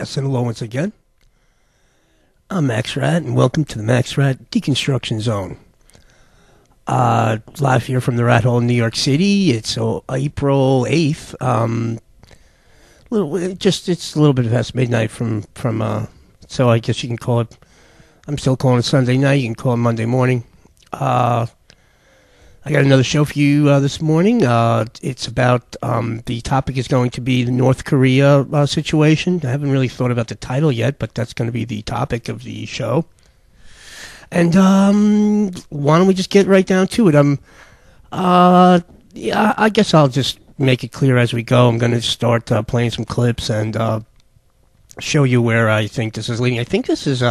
Testing hello once again. I'm Max Ratt, and welcome to the Max Ratt Deconstruction Zone. Live here from the Rat Hole in New York City. It's April 8th. It's a little bit past midnight from so I guess you can call it, I'm still calling it Sunday night. You can call it Monday morning. I got another show for you this morning. It's about, the topic is going to be the North Korea situation. I haven't really thought about the title yet, but that's going to be the topic of the show. And why don't we just get right down to it? Yeah, I guess I'll just make it clear as we go. I'm going to start playing some clips and show you where I think this is leading. I think this is...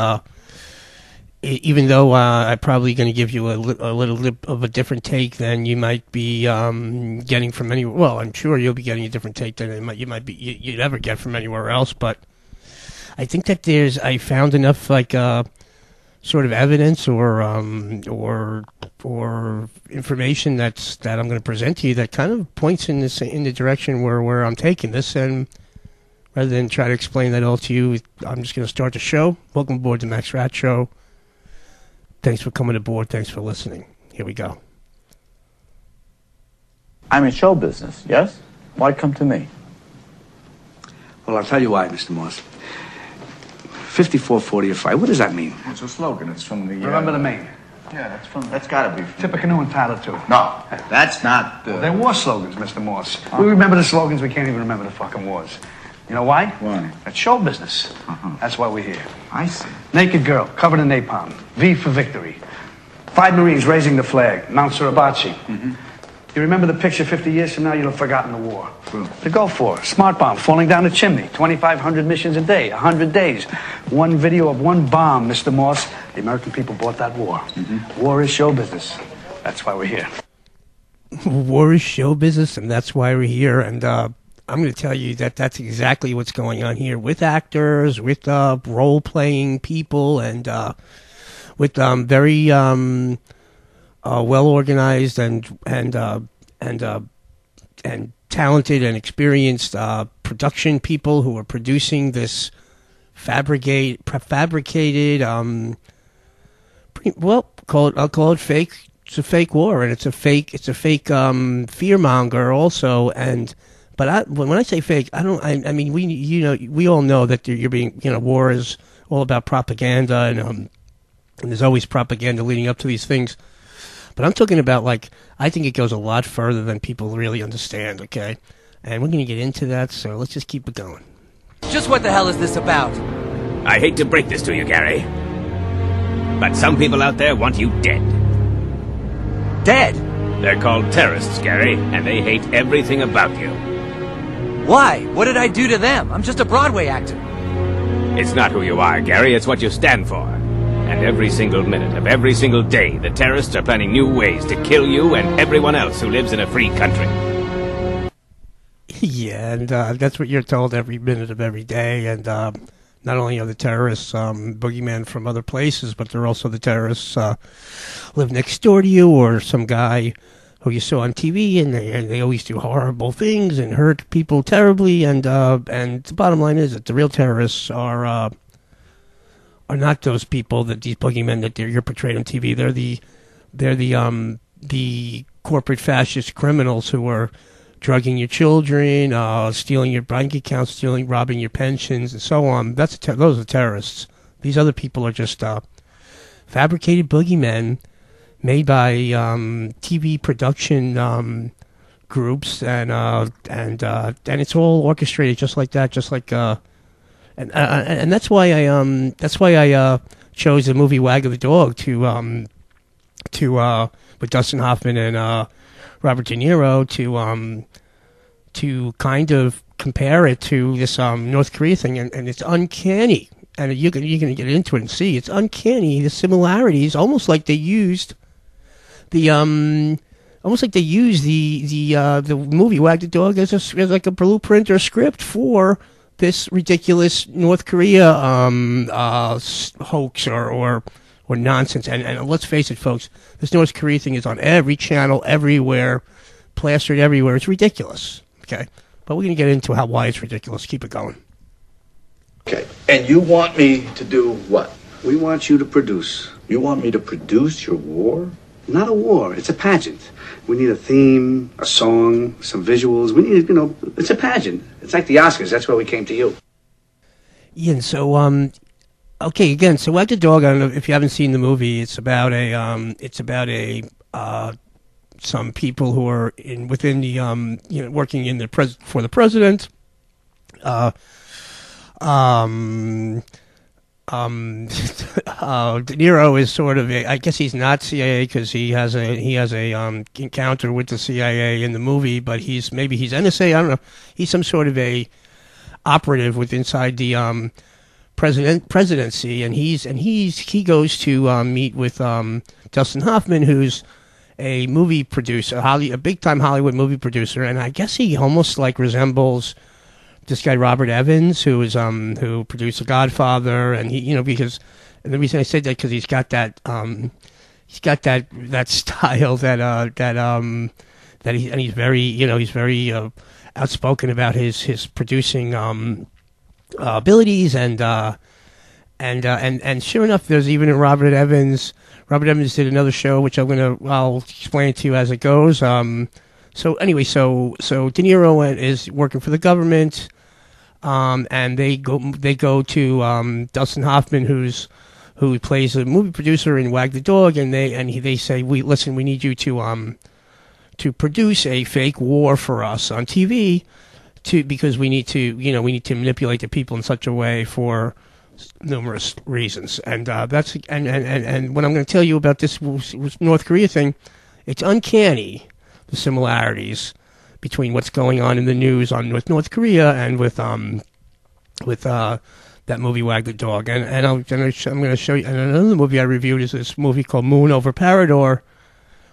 even though I'm probably going to give you a little bit of a different take than you might be getting from anywhere. Well, I'm sure you'll be getting a different take than you'd ever get from anywhere else. But I think that I found enough sort of evidence or information that I'm going to present to you that kind of points in the direction where I'm taking this. And rather than try to explain that all to you, I'm just going to start the show. Welcome aboard the Max Ratt Show. Thanks for coming aboard. Thanks for listening. Here we go. I'm in show business, yes? Why come to me? Well, I'll tell you why, Mr. Morse. 54-45, what does that mean? It's a slogan. It's from the... Remember the Maine? Yeah, that's gotta be... Tippecanoe and Tyler, too. No, that's not... Well, they're war slogans, Mr. Morse. We remember the slogans, we can't even remember the fucking wars. You know why? Why? That's show business. That's why we're here. I see. Naked girl, covered in napalm. V for victory. 5 Marines raising the flag. Mount Suribachi. You remember the picture 50 years from now, you'll have forgotten the war. True. To go for. Smart bomb falling down a chimney. 2,500 missions a day. 100 days. One video of one bomb, Mr. Morse. The American people bought that war. War is show business. That's why we're here. War is show business, and that's why we're here. And I'm going to tell you that that's exactly what's going on here with actors, with role-playing people, and with very well-organized and talented and experienced production people who are producing this fabricated. I'll call it fake. It's a fake war, and it's a fake fearmonger also, and. But when I say fake, I mean we all know that you're being, war is all about propaganda, and there's always propaganda leading up to these things. But I'm talking about, I think it goes a lot further than people really understand, okay? And we're going to get into that, so let's just keep it going. Just what the hell is this about? I hate to break this to you, Gary, but some people out there want you dead. Dead? They're called terrorists, Gary, and they hate everything about you. Why? What did I do to them? I'm just a Broadway actor. It's not who you are, Gary, it's what you stand for. And every single minute of every single day, the terrorists are planning new ways to kill you and everyone else who lives in a free country. Yeah, and that's what you're told every minute of every day. And not only are the terrorists boogeymen from other places, but they're also the terrorists live next door to you, or some guy who you saw on TV, and they always do horrible things and hurt people terribly. And the bottom line is that the real terrorists are not those people, that these boogeymen that you're portrayed on TV. They're the corporate fascist criminals who are drugging your children, stealing your bank accounts, robbing your pensions, and so on. Those are terrorists. These other people are just fabricated boogeymen made by TV production groups, and it's all orchestrated just like that, and that's why I chose the movie Wag of the Dog to with Dustin Hoffman and Robert De Niro to kind of compare it to this North Korea thing, and it's uncanny, and you're gonna get into it and see it's uncanny, the similarities, almost like they used the movie Wag the Dog as like a blueprint or script for this ridiculous North Korea hoax or nonsense. And let's face it, folks, this North Korea thing is on every channel, everywhere, plastered everywhere. It's ridiculous. Okay, but we're gonna get into why it's ridiculous. Keep it going. Okay. And you want me to do what? We want you to produce. You want me to produce your war? Not a war, it's a pageant. We need a theme, a song, some visuals. We need, it's a pageant. It's like the Oscars. That's why we came to you. Ian, so, okay, again, so Wag the Dog, I don't know if you haven't seen the movie, it's about some people who are within the, working in the for the president. De Niro is sort of I guess he's not CIA because he has a encounter with the CIA in the movie, but maybe he's NSA. I don't know. He's some sort of a operative inside the presidency, and he goes to meet with Dustin Hoffman, who's a movie producer, a big time Hollywood movie producer, and I guess he almost like resembles this guy Robert Evans, who produced The Godfather, and because and the reason I said that because he's got that style that he's very outspoken about his producing abilities, and sure enough, there's even a Robert Evans did another show which I'll explain to you as it goes. So anyway, so De Niro is working for the government. And they go to Dustin Hoffman, who plays a movie producer in Wag the Dog, and they say, we need you to produce a fake war for us on TV, because we need to manipulate the people in such a way for numerous reasons, and that's what I'm going to tell you about this North Korea thing. It's uncanny, the similarities between what's going on in the news with North Korea and with that movie Wag the Dog, and I'm going to show you. And another movie I reviewed is this movie called Moon Over Parador,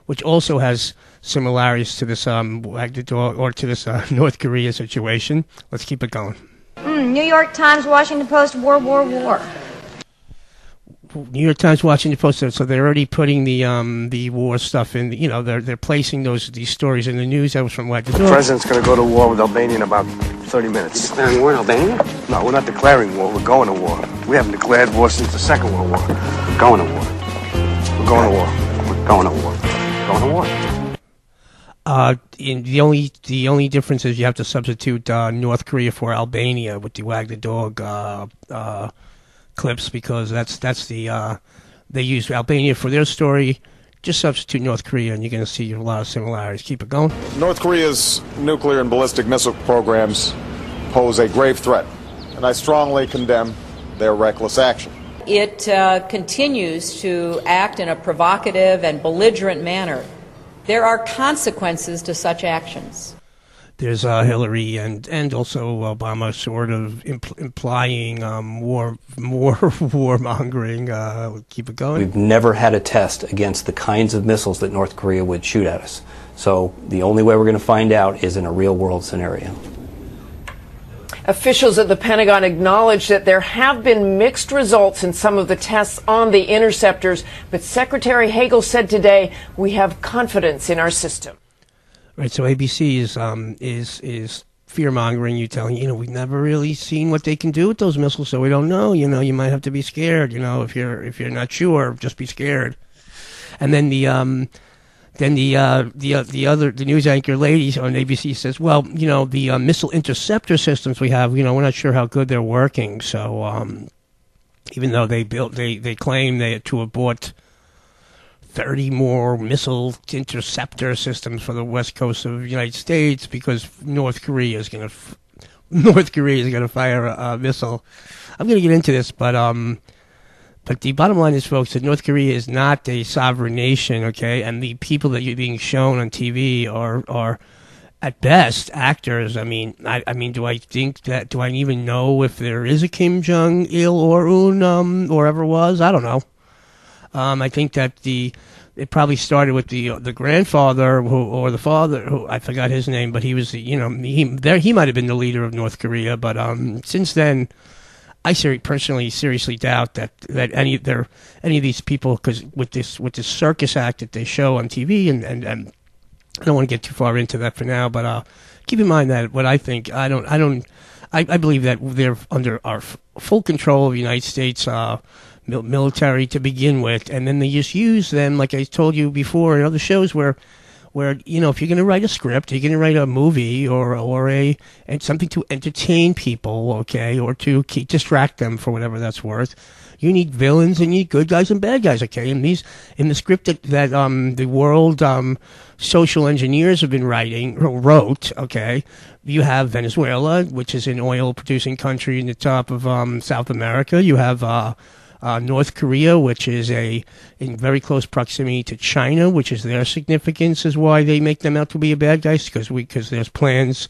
which also has similarities to this Wag the Dog, or to this North Korea situation. Let's keep it going. New York Times, Washington Post, war. New York Times, Washington Post. So they're already putting the war stuff in. They're placing these stories in the news. That was from Wag the Dog. The president's going to go to war with Albania in about 30 minutes. Declaring war in Albania? No, we're not declaring war. We're going to war. We haven't declared war since the Second World War. We're going to war. We're going to war. We're going to war. We're going to war. The only difference is you have to substitute North Korea for Albania with the Wag the Dog clips, because that's the they use Albania for their story. Just substitute North Korea, and you're going to see a lot of similarities. Keep it going. North Korea's nuclear and ballistic missile programs pose a grave threat, and I strongly condemn their reckless action. It continues to act in a provocative and belligerent manner. There are consequences to such actions. There's Hillary and also Obama sort of implying warmongering. Keep it going. We've never had a test against the kinds of missiles that North Korea would shoot at us. So the only way we're going to find out is in a real-world scenario. Officials at the Pentagon acknowledge that there have been mixed results in some of the tests on the interceptors, but Secretary Hagel said today, we have confidence in our system. Right, so ABC is fear-mongering you, telling we've never really seen what they can do with those missiles, so we don't know. You might have to be scared. If you're not sure, just be scared. And then the news anchor lady on ABC says, well, the missile interceptor systems we have, we're not sure how good they're working. So even though they claim to have bought 30 more missile interceptor systems for the west coast of the United States, because North Korea is going to fire a missile. I'm going to get into this, but the bottom line is, folks, that North Korea is not a sovereign nation, okay? And the people that you're being shown on TV are at best actors. I mean, do I even know if there is a Kim Jong-il or Un, or ever was? I don't know. I think that it probably started with the grandfather or the father, who I forgot his name, but he was he might have been the leader of North Korea. But since then, I personally seriously doubt that any of these people, because with this circus act that they show on TV, and I don't want to get too far into that for now, but keep in mind that what I think, I I believe that they're under our full control of the United States military to begin with, and then they just use them, like I told you before in other shows, where you know, if you're going to write a script, you're going to write a movie and something to entertain people, okay, or to distract them for whatever that's worth. You need villains and you need good guys and bad guys, okay? And in the script that the world social engineers have been wrote, okay, you have Venezuela, which is an oil-producing country in the top of South America. You have North Korea, which is in very close proximity to China, which is their significance, is why they make them out to be a bad guys, because there's plans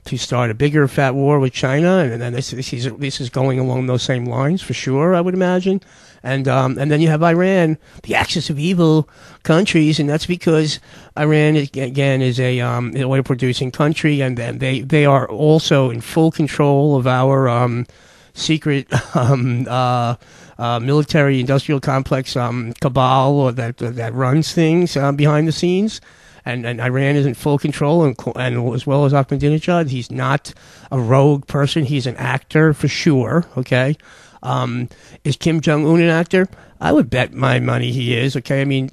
to start a bigger fat war with China, and then this is going along those same lines for sure, I would imagine. And then you have Iran, the axis of evil countries, and that's because Iran again is an oil-producing country, and then they are also in full control of our secret military industrial complex cabal, or that runs things behind the scenes. And Iran is in full control, and as well as Ahmadinejad. He's not a rogue person. He's an actor for sure, okay? Is Kim Jong-un an actor? I would bet my money he is, okay? I mean,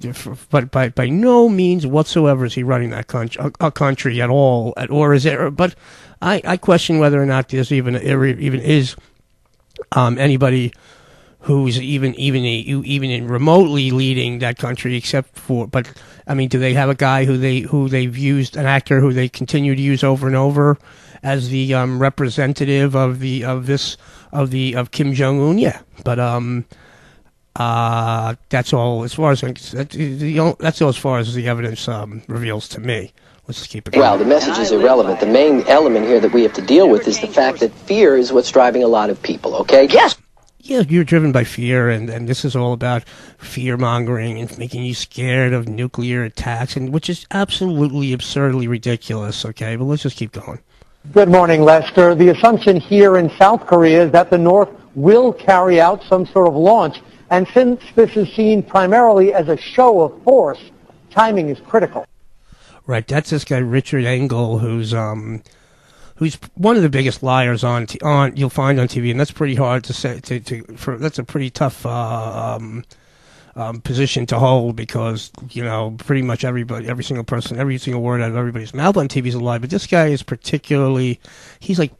but by no means whatsoever is he running that country at all. Or is it? But I question whether or not there's even is anybody who's even in remotely leading that country, except for, but I mean, do they have a guy who they've used, an actor who they continue to use over and over as the representative of Kim Jong-un? Yeah, but that's all as far as the evidence reveals to me. Let's just keep it going. Well, the message is irrelevant. The main element here that we have to deal with is the fact that fear is what's driving a lot of people. Okay? Yes. Yeah, you're driven by fear, and this is all about fear-mongering and making you scared of nuclear attacks, and which is absolutely absurdly ridiculous, okay? But let's just keep going. Good morning, Lester. The assumption here in South Korea is that the North will carry out some sort of launch, and since this is seen primarily as a show of force, timing is critical. Right, that's this guy Richard Engel, who's one of the biggest liars on you'll find on TV, and that's pretty hard to say. That's a pretty tough position to hold, because you know pretty much everybody, every single person, every single word out of everybody's mouth on TV is a lie. But this guy is particularly, he's like,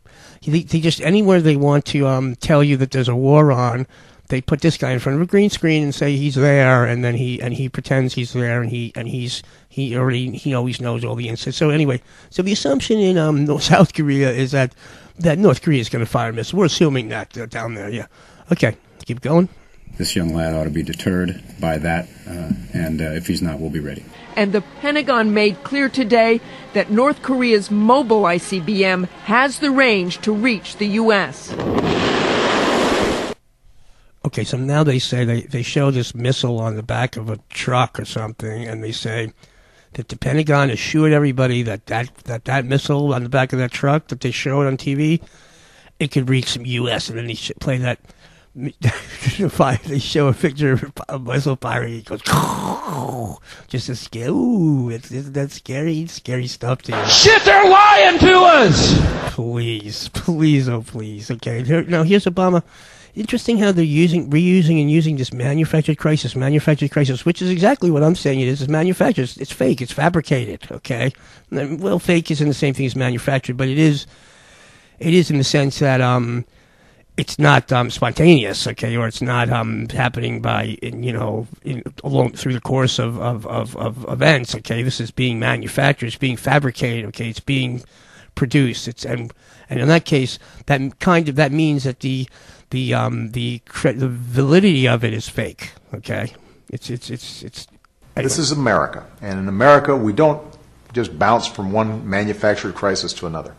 they just anywhere they want to tell you that there's a war on, they put this guy in front of a green screen and say he's there, and then he pretends he's there, and he always knows all the incidents. So anyway, so the assumption in South Korea is that North Korea is going to fire missiles. We're assuming that down there. Yeah. Okay. Keep going. This young lad ought to be deterred by that, and if he's not, we'll be ready. And the Pentagon made clear today that North Korea's mobile ICBM has the range to reach the U.S. Okay, so now they say they show this missile on the back of a truck or something, and they say that the Pentagon assured everybody that missile on the back of that truck that they showed on TV, it could reach some U.S. And then they play that. They show a picture of a missile firing. It goes just a scare. Ooh, that's scary stuff to you. Shit, they're lying to us. Please, oh please. Okay, now here's Obama. Interesting how they're reusing and using this manufactured crisis, which is exactly what I'm saying it is. It's manufactured. It's fake. It's fabricated. Okay. Well, fake isn't the same thing as manufactured, but it is in the sense that it's not spontaneous. Okay, or it's not happening by along through the course of events. Okay, this is being manufactured. It's being fabricated. Okay, it's being produced. And in that case, that means that the validity of it is fake. Okay, it's. Anyway. This is America, and in America, we don't just bounce from one manufactured crisis to another.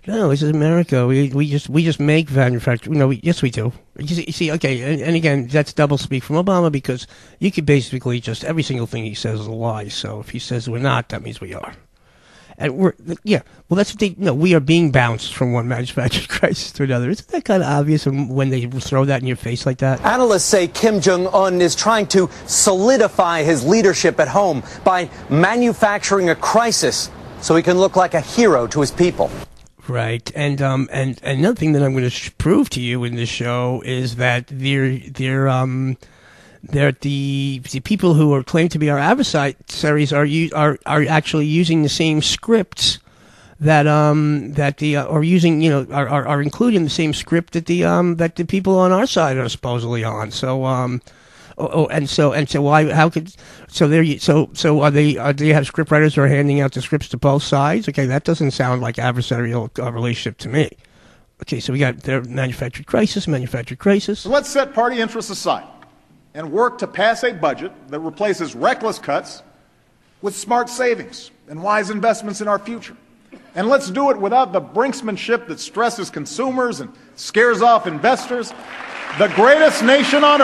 No, this is America. We just make manufactured. Yes, we do. You see, okay, and again, that's doublespeak from Obama, because you could basically just every single thing he says is a lie. So if he says we're not, that means we are. And well, that's what we are being bounced from one manufactured crisis to another. Isn't that kind of obvious when they throw that in your face like that? Analysts say Kim Jong-un is trying to solidify his leadership at home by manufacturing a crisis so he can look like a hero to his people. Right, and another thing that I'm going to prove to you in this show is that they're the people who are claimed to be our adversaries are actually using the same scripts that are using, are including the same script that the people on our side are supposedly on. So so why? How could? So there. So are they? Do you have scriptwriters who are handing out the scripts to both sides? Okay, that doesn't sound like adversarial relationship to me. Okay, so we got their manufactured crisis. So let's set party interests aside and work to pass a budget that replaces reckless cuts with smart savings and wise investments in our future. And let's do it without the brinksmanship that stresses consumers and scares off investors. The greatest nation on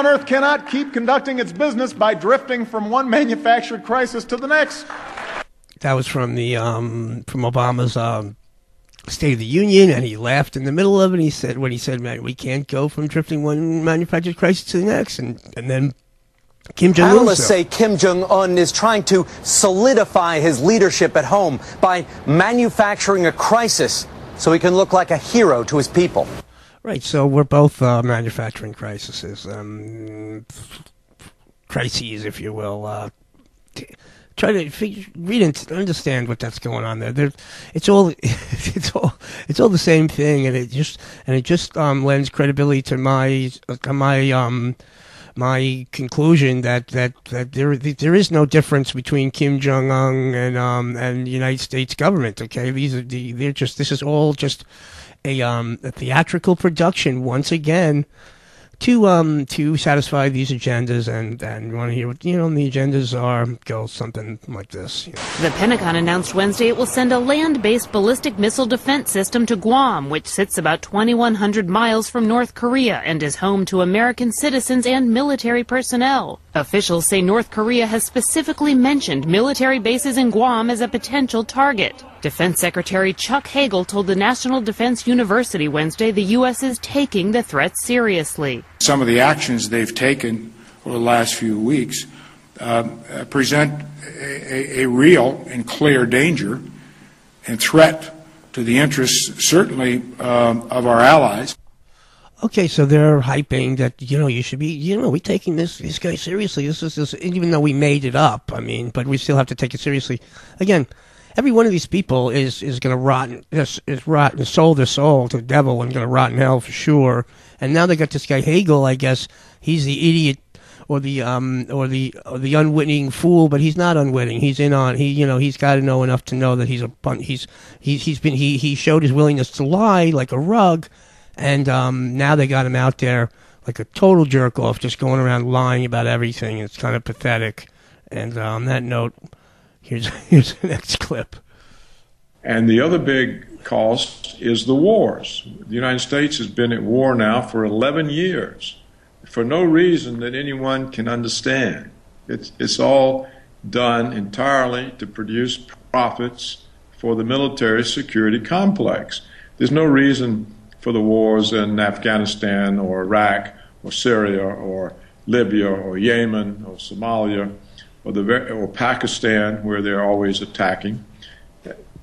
earth cannot keep conducting its business by drifting from one manufactured crisis to the next. That was from the from Obama's State of the Union, and he laughed in the middle of it. He said, "Man, we can't go from drifting one manufactured crisis to the next," and then Kim Jong-un. Analysts say Kim Jong-un is trying to solidify his leadership at home by manufacturing a crisis so he can look like a hero to his people. Right, so we're both manufacturing crises, crises, if you will. Try to read and understand what that's going on there. It's all the same thing, and it just lends credibility to my conclusion that there is no difference between Kim Jong-un and the United States government. Okay, this is all just a theatrical production once again to satisfy these agendas, and you want to hear what the agendas are, go something like this. The Pentagon announced Wednesday it will send a land-based ballistic missile defense system to Guam, which sits about 2,100 miles from North Korea and is home to American citizens and military personnel. Officials say North Korea has specifically mentioned military bases in Guam as a potential target. Defense Secretary Chuck Hagel told the National Defense University Wednesday the U.S. is taking the threat seriously. Some of the actions they've taken over the last few weeks present a real and clear danger and threat to the interests, certainly, of our allies. Okay, so they're hyping that, you should be, we're taking this guy seriously. This is even though we made it up, but we still have to take it seriously. Again, every one of these people is going to rot and sold their soul to the devil and going to rot in hell for sure. And now they got this guy Hagel. I guess he's the idiot or the unwitting fool, but he's not unwitting. He's in on he's got to know enough to know that he showed his willingness to lie like a rug, and now they got him out there like a total jerk off, just going around lying about everything. It's kind of pathetic. And on that note, here's the next clip. And the other big cost is the wars. The United States has been at war now for 11 years for no reason that anyone can understand. It's all done entirely to produce profits for the military security complex. There's no reason for the wars in Afghanistan or Iraq or Syria or Libya or Yemen or Somalia or Pakistan, where they're always attacking.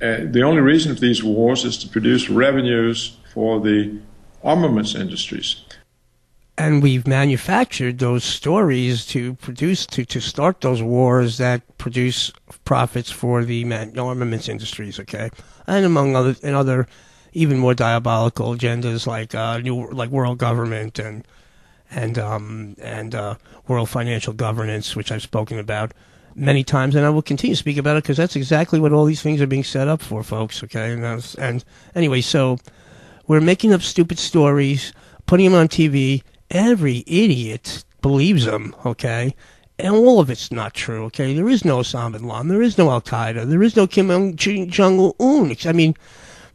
The only reason for these wars is to produce revenues for the armaments industries. And we've manufactured those stories to start those wars that produce profits for the armaments industries. Okay, and among other even more diabolical agendas like world government and world financial governance, which I've spoken about many times, and I will continue to speak about it because that's exactly what all these things are being set up for, folks. Okay, and anyway, so we're making up stupid stories, putting them on TV. Every idiot believes them. Okay, and all of it's not true. Okay, there is no Osama bin Laden, there is no Al Qaeda, there is no Kim Jong-un. I mean,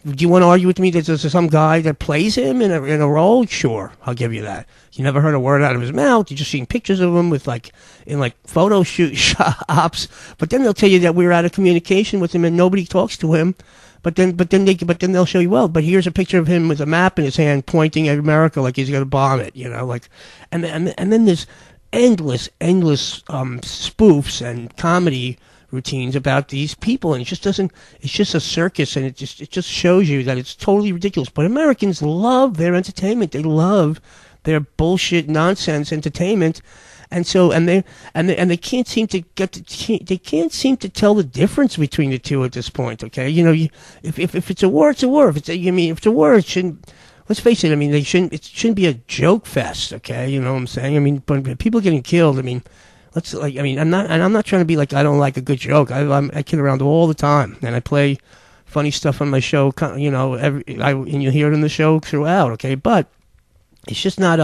do you want to argue with me that there's some guy that plays him in a role? Sure, I'll give you that. You never heard a word out of his mouth. You're just seeing pictures of him in photo shops. But then they'll tell you that we're out of communication with him and nobody talks to him. But then they'll show you, but here's a picture of him with a map in his hand pointing at America like he's going to bomb it. And then there's endless spoofs and comedy routines about these people, and it just doesn't. It's just a circus, and it just shows you that it's totally ridiculous. But Americans love their entertainment. They love their bullshit nonsense entertainment. And so, and they can't seem to they can't seem to tell the difference between the two at this point. Okay, you know, if it's a war, it's a war. If it's a war, it shouldn't. Let's face it. I mean, it shouldn't be a joke fest. Okay, you know what I'm saying? I mean, but people getting killed. I mean, I'm not trying to be like I don't like a good joke. I kid around all the time, and I play funny stuff on my show. You know, and you hear it in the show throughout. Okay, but it's just not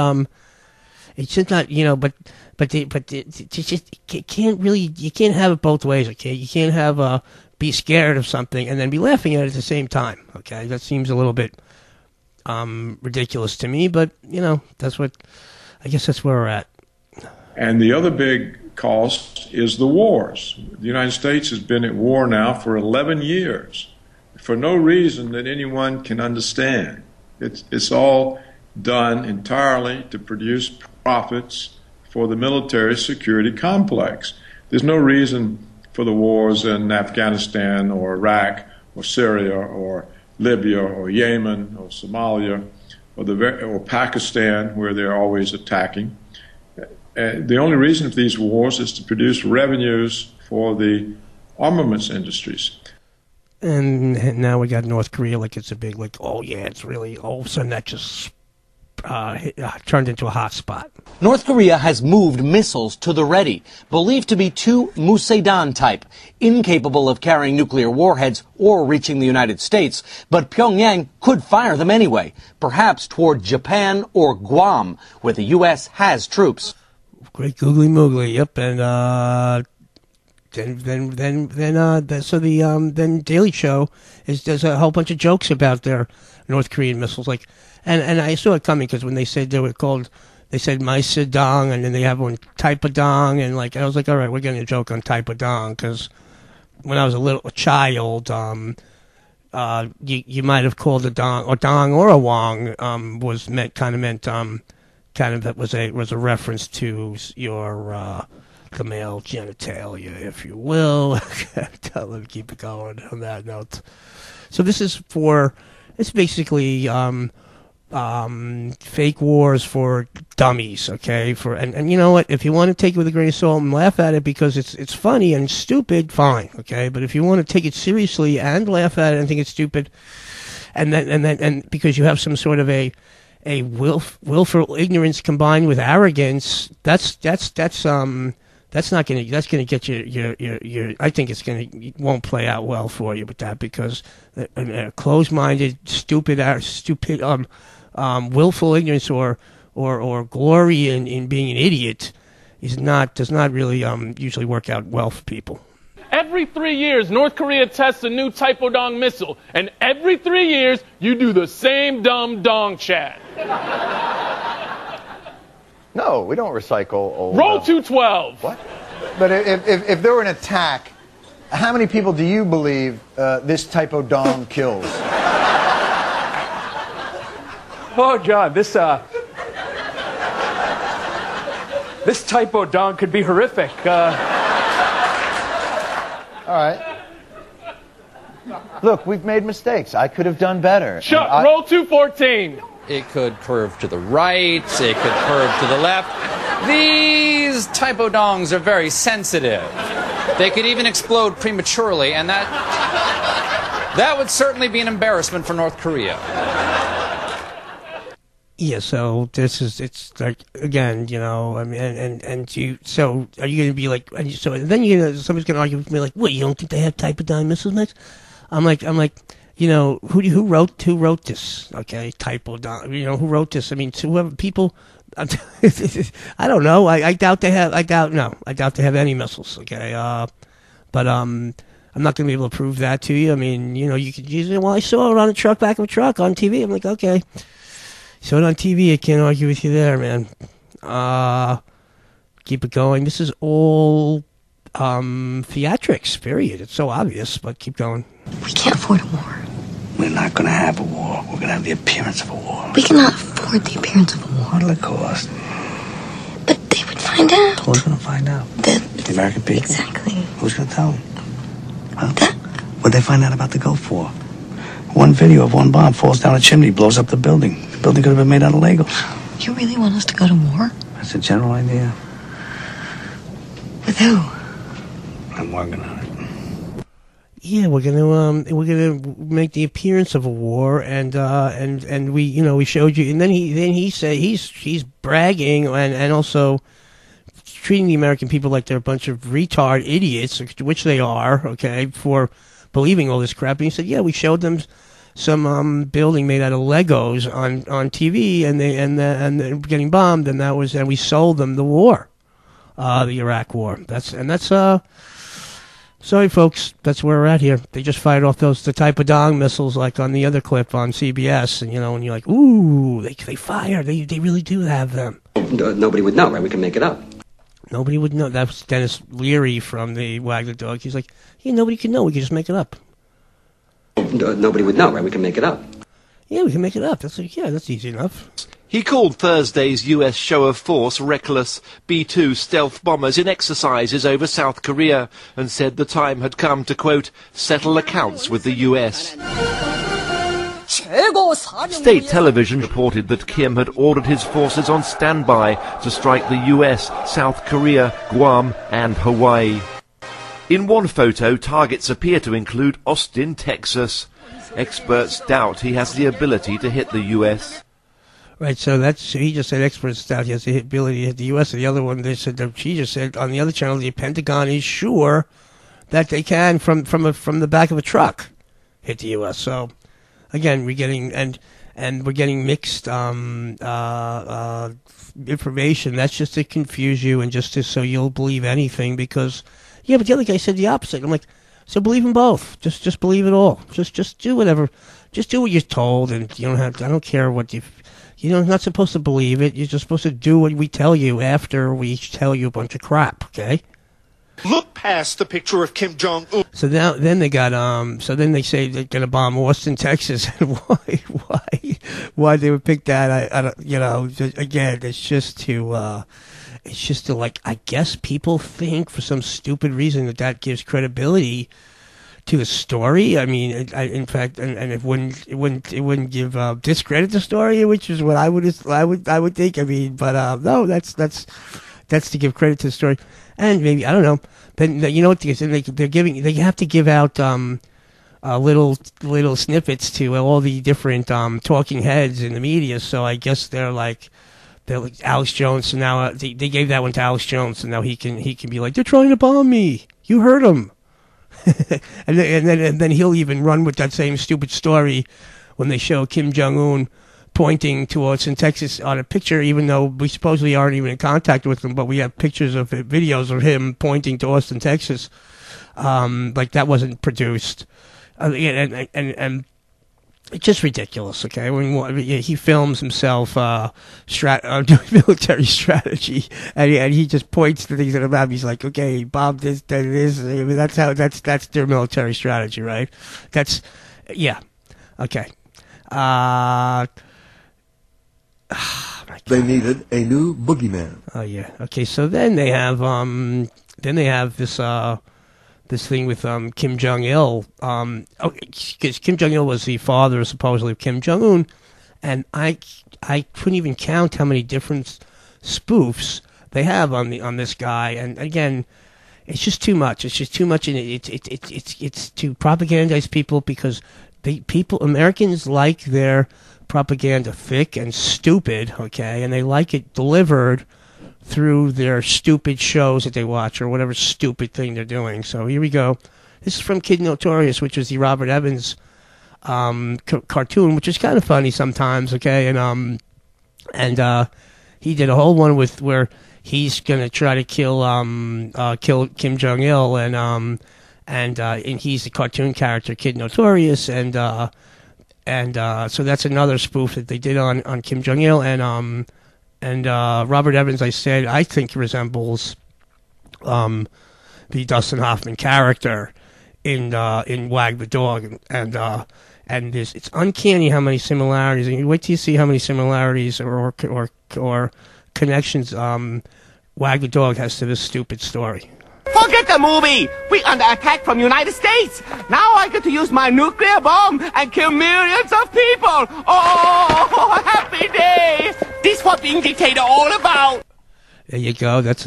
It's just not, you know, but you can't have it both ways, okay? You can't have be scared of something and then be laughing at it at the same time, okay? That seems a little bit ridiculous to me, but, you know, I guess that's where we're at. And the other big cost is the wars. The United States has been at war now for 11 years for no reason that anyone can understand. It's all done entirely to produce profits for the military security complex. There's no reason for the wars in Afghanistan or Iraq or Syria or Libya or Yemen or Somalia or Pakistan, where they're always attacking. The only reason for these wars is to produce revenues for the armaments industries. And now we got North Korea, like it's a big, like, oh yeah, it's really, all of a sudden that just turned into a hot spot. North Korea has moved missiles to the ready, believed to be 2 Musedan type, incapable of carrying nuclear warheads or reaching the United States, but Pyongyang could fire them anyway, perhaps toward Japan or Guam, where the U.S. has troops. Great googly moogly, yep, and then Daily Show does a whole bunch of jokes about their North Korean missiles, like, and I saw it coming because when they said they said Maisadong, and then they have one Taipadong, and like I was like, all right, we're getting a joke on Taipadong, because when I was a child, you might have called a dong or a wong that was a reference to your the male genitalia, if you will. Let me keep it going on that note. So this is it's basically fake wars for dummies, okay? And you know what? If you want to take it with a grain of salt and laugh at it because it's funny and stupid, fine, okay? But if you want to take it seriously and laugh at it and think it's stupid, and because you have some sort of a willful ignorance combined with arrogance, that's gonna get you. I think it won't play out well for you with that, because a closed-minded, stupid, willful ignorance or glory in being an idiot does not really usually work out well for people. Every 3 years, North Korea tests a new Taepodong missile, and every 3 years, you do the same dumb dong chat. No, we don't recycle old... Roll 212. What? But if there were an attack, how many people do you believe this Taepodong kills? Oh, John, this Taepodong could be horrific. All right. Look, we've made mistakes. I could have done better. Roll 214. It could curve to the right. It could curve to the left. These Taepodongs are very sensitive. They could even explode prematurely, and that would certainly be an embarrassment for North Korea. Yeah, so it's like, again, you know, I mean, so are you going to be like, and then somebody's going to argue with me like, what, you don't think they have Taepodong missiles, Max? I'm like, you know, who wrote this? Okay, Taepodong, you know, who wrote this? I mean, whoever people, I don't know. I doubt they have any missiles. Okay, but I'm not going to be able to prove that to you. I mean, you know, you could use it. Well, I saw it on the back of a truck on TV. I'm like, okay. So on TV, I can't argue with you there, man. Keep it going. This is all theatrics, period. It's so obvious, but keep going. We can't afford a war. We're not going to have a war. We're going to have the appearance of a war. We cannot afford the appearance of a war. What'll it cost? But they would find out. Who's going to find out? The American people? Exactly. Who's going to tell them? What'd they find out about the Gulf War? One video of one bomb falls down a chimney, blows up the building. The building could have been made out of Legos. You really want us to go to war? That's a general idea. With who? I'm working on it. Yeah, we're gonna make the appearance of a war, and we showed you, and then he said he's bragging and also treating the American people like they're a bunch of retard idiots, which they are, okay, for believing all this crap. And he said, yeah, we showed them some building made out of Legos on TV, and they're getting bombed, and we sold them the war, the Iraq War. That's sorry, folks, that's where we're at here. They just fired off the type of dong missiles like on the other clip on CBS, and and you're like, ooh, they fire, they really do have them. Nobody would know, right? We can make it up. Nobody would know. That was Dennis Leary from the Wag the Dog. He's like, yeah, nobody can know. We can just make it up. Nobody would know, right? We can make it up. Yeah, we can make it up. That's easy enough. He called Thursday's U.S. show of force reckless. B-2 stealth bombers in exercises over South Korea, and said the time had come to, quote, settle accounts with the U.S. State television reported that Kim had ordered his forces on standby to strike the US, South Korea, Guam and Hawaii. In one photo, targets appear to include Austin, Texas. Experts doubt he has the ability to hit the US. Right, so he just said experts doubt he has the ability to hit the US. And the other one, she just said on the other channel, the Pentagon is sure that they can from the back of a truck hit the US. So again, we're getting mixed information. That's just to confuse you and so you'll believe anything because, yeah, but the other guy said the opposite. I'm like, so believe them both. Just believe it all. Just do whatever. Just do what you're told, and you don't have to, I don't care what you're not supposed to believe it. You're just supposed to do what we tell you after we tell you a bunch of crap, okay? Look past the picture of Kim Jong-un. So then they got then they say they're gonna bomb Austin, Texas. And why they would pick that? I don't, again, it's just to like, I guess people think for some stupid reason that gives credibility to the story. I mean, in fact, and it wouldn't give discredit the story, which is what I would think. I mean, but no, that's to give credit to the story. And maybe, I don't know. Then you know what they have to give out little snippets to all the different talking heads in the media. So I guess they're like Alex Jones. So now they gave that one to Alex Jones, and now he can be like, they're trying to bomb me. You heard them. and then he'll even run with that same stupid story when they show Kim Jong-un pointing to Austin, Texas on a picture, even though we supposedly aren't even in contact with him, but we have pictures of videos of him pointing to Austin, Texas, like that wasn't produced, and it's just ridiculous. Okay, when he films himself doing military strategy, and he just points to things at a map. He's like, okay, Bob, this, that, this. I mean, that's their military strategy, right? Yeah, okay. They needed a new boogeyman. Oh yeah. Okay. So then they have this thing with Kim Jong Il. Because Kim Jong Il was the father supposedly of Kim Jong Un, and I couldn't even count how many different spoofs they have on this guy. And again, it's just too much. It's just too much, and it's to propagandize people because Americans like their propaganda thick and stupid, okay, and they like it delivered through their stupid shows that they watch or whatever stupid thing they're doing. So here we go. This is from Kid Notorious, which is the Robert Evans cartoon, which is kind of funny sometimes, okay, and he did a whole one where he's gonna try to kill Kim Jong Il, and he's the cartoon character Kid Notorious, and so that's another spoof that they did on Kim Jong Il, and Robert Evans, I think resembles the Dustin Hoffman character in Wag the Dog, and it's uncanny how many similarities. And you wait till you see how many similarities or connections Wag the Dog has to this stupid story. Forget the movie! We under attack from United States! Now I get to use my nuclear bomb and kill millions of people! Oh, happy day! This what being dictator all about! There you go. That's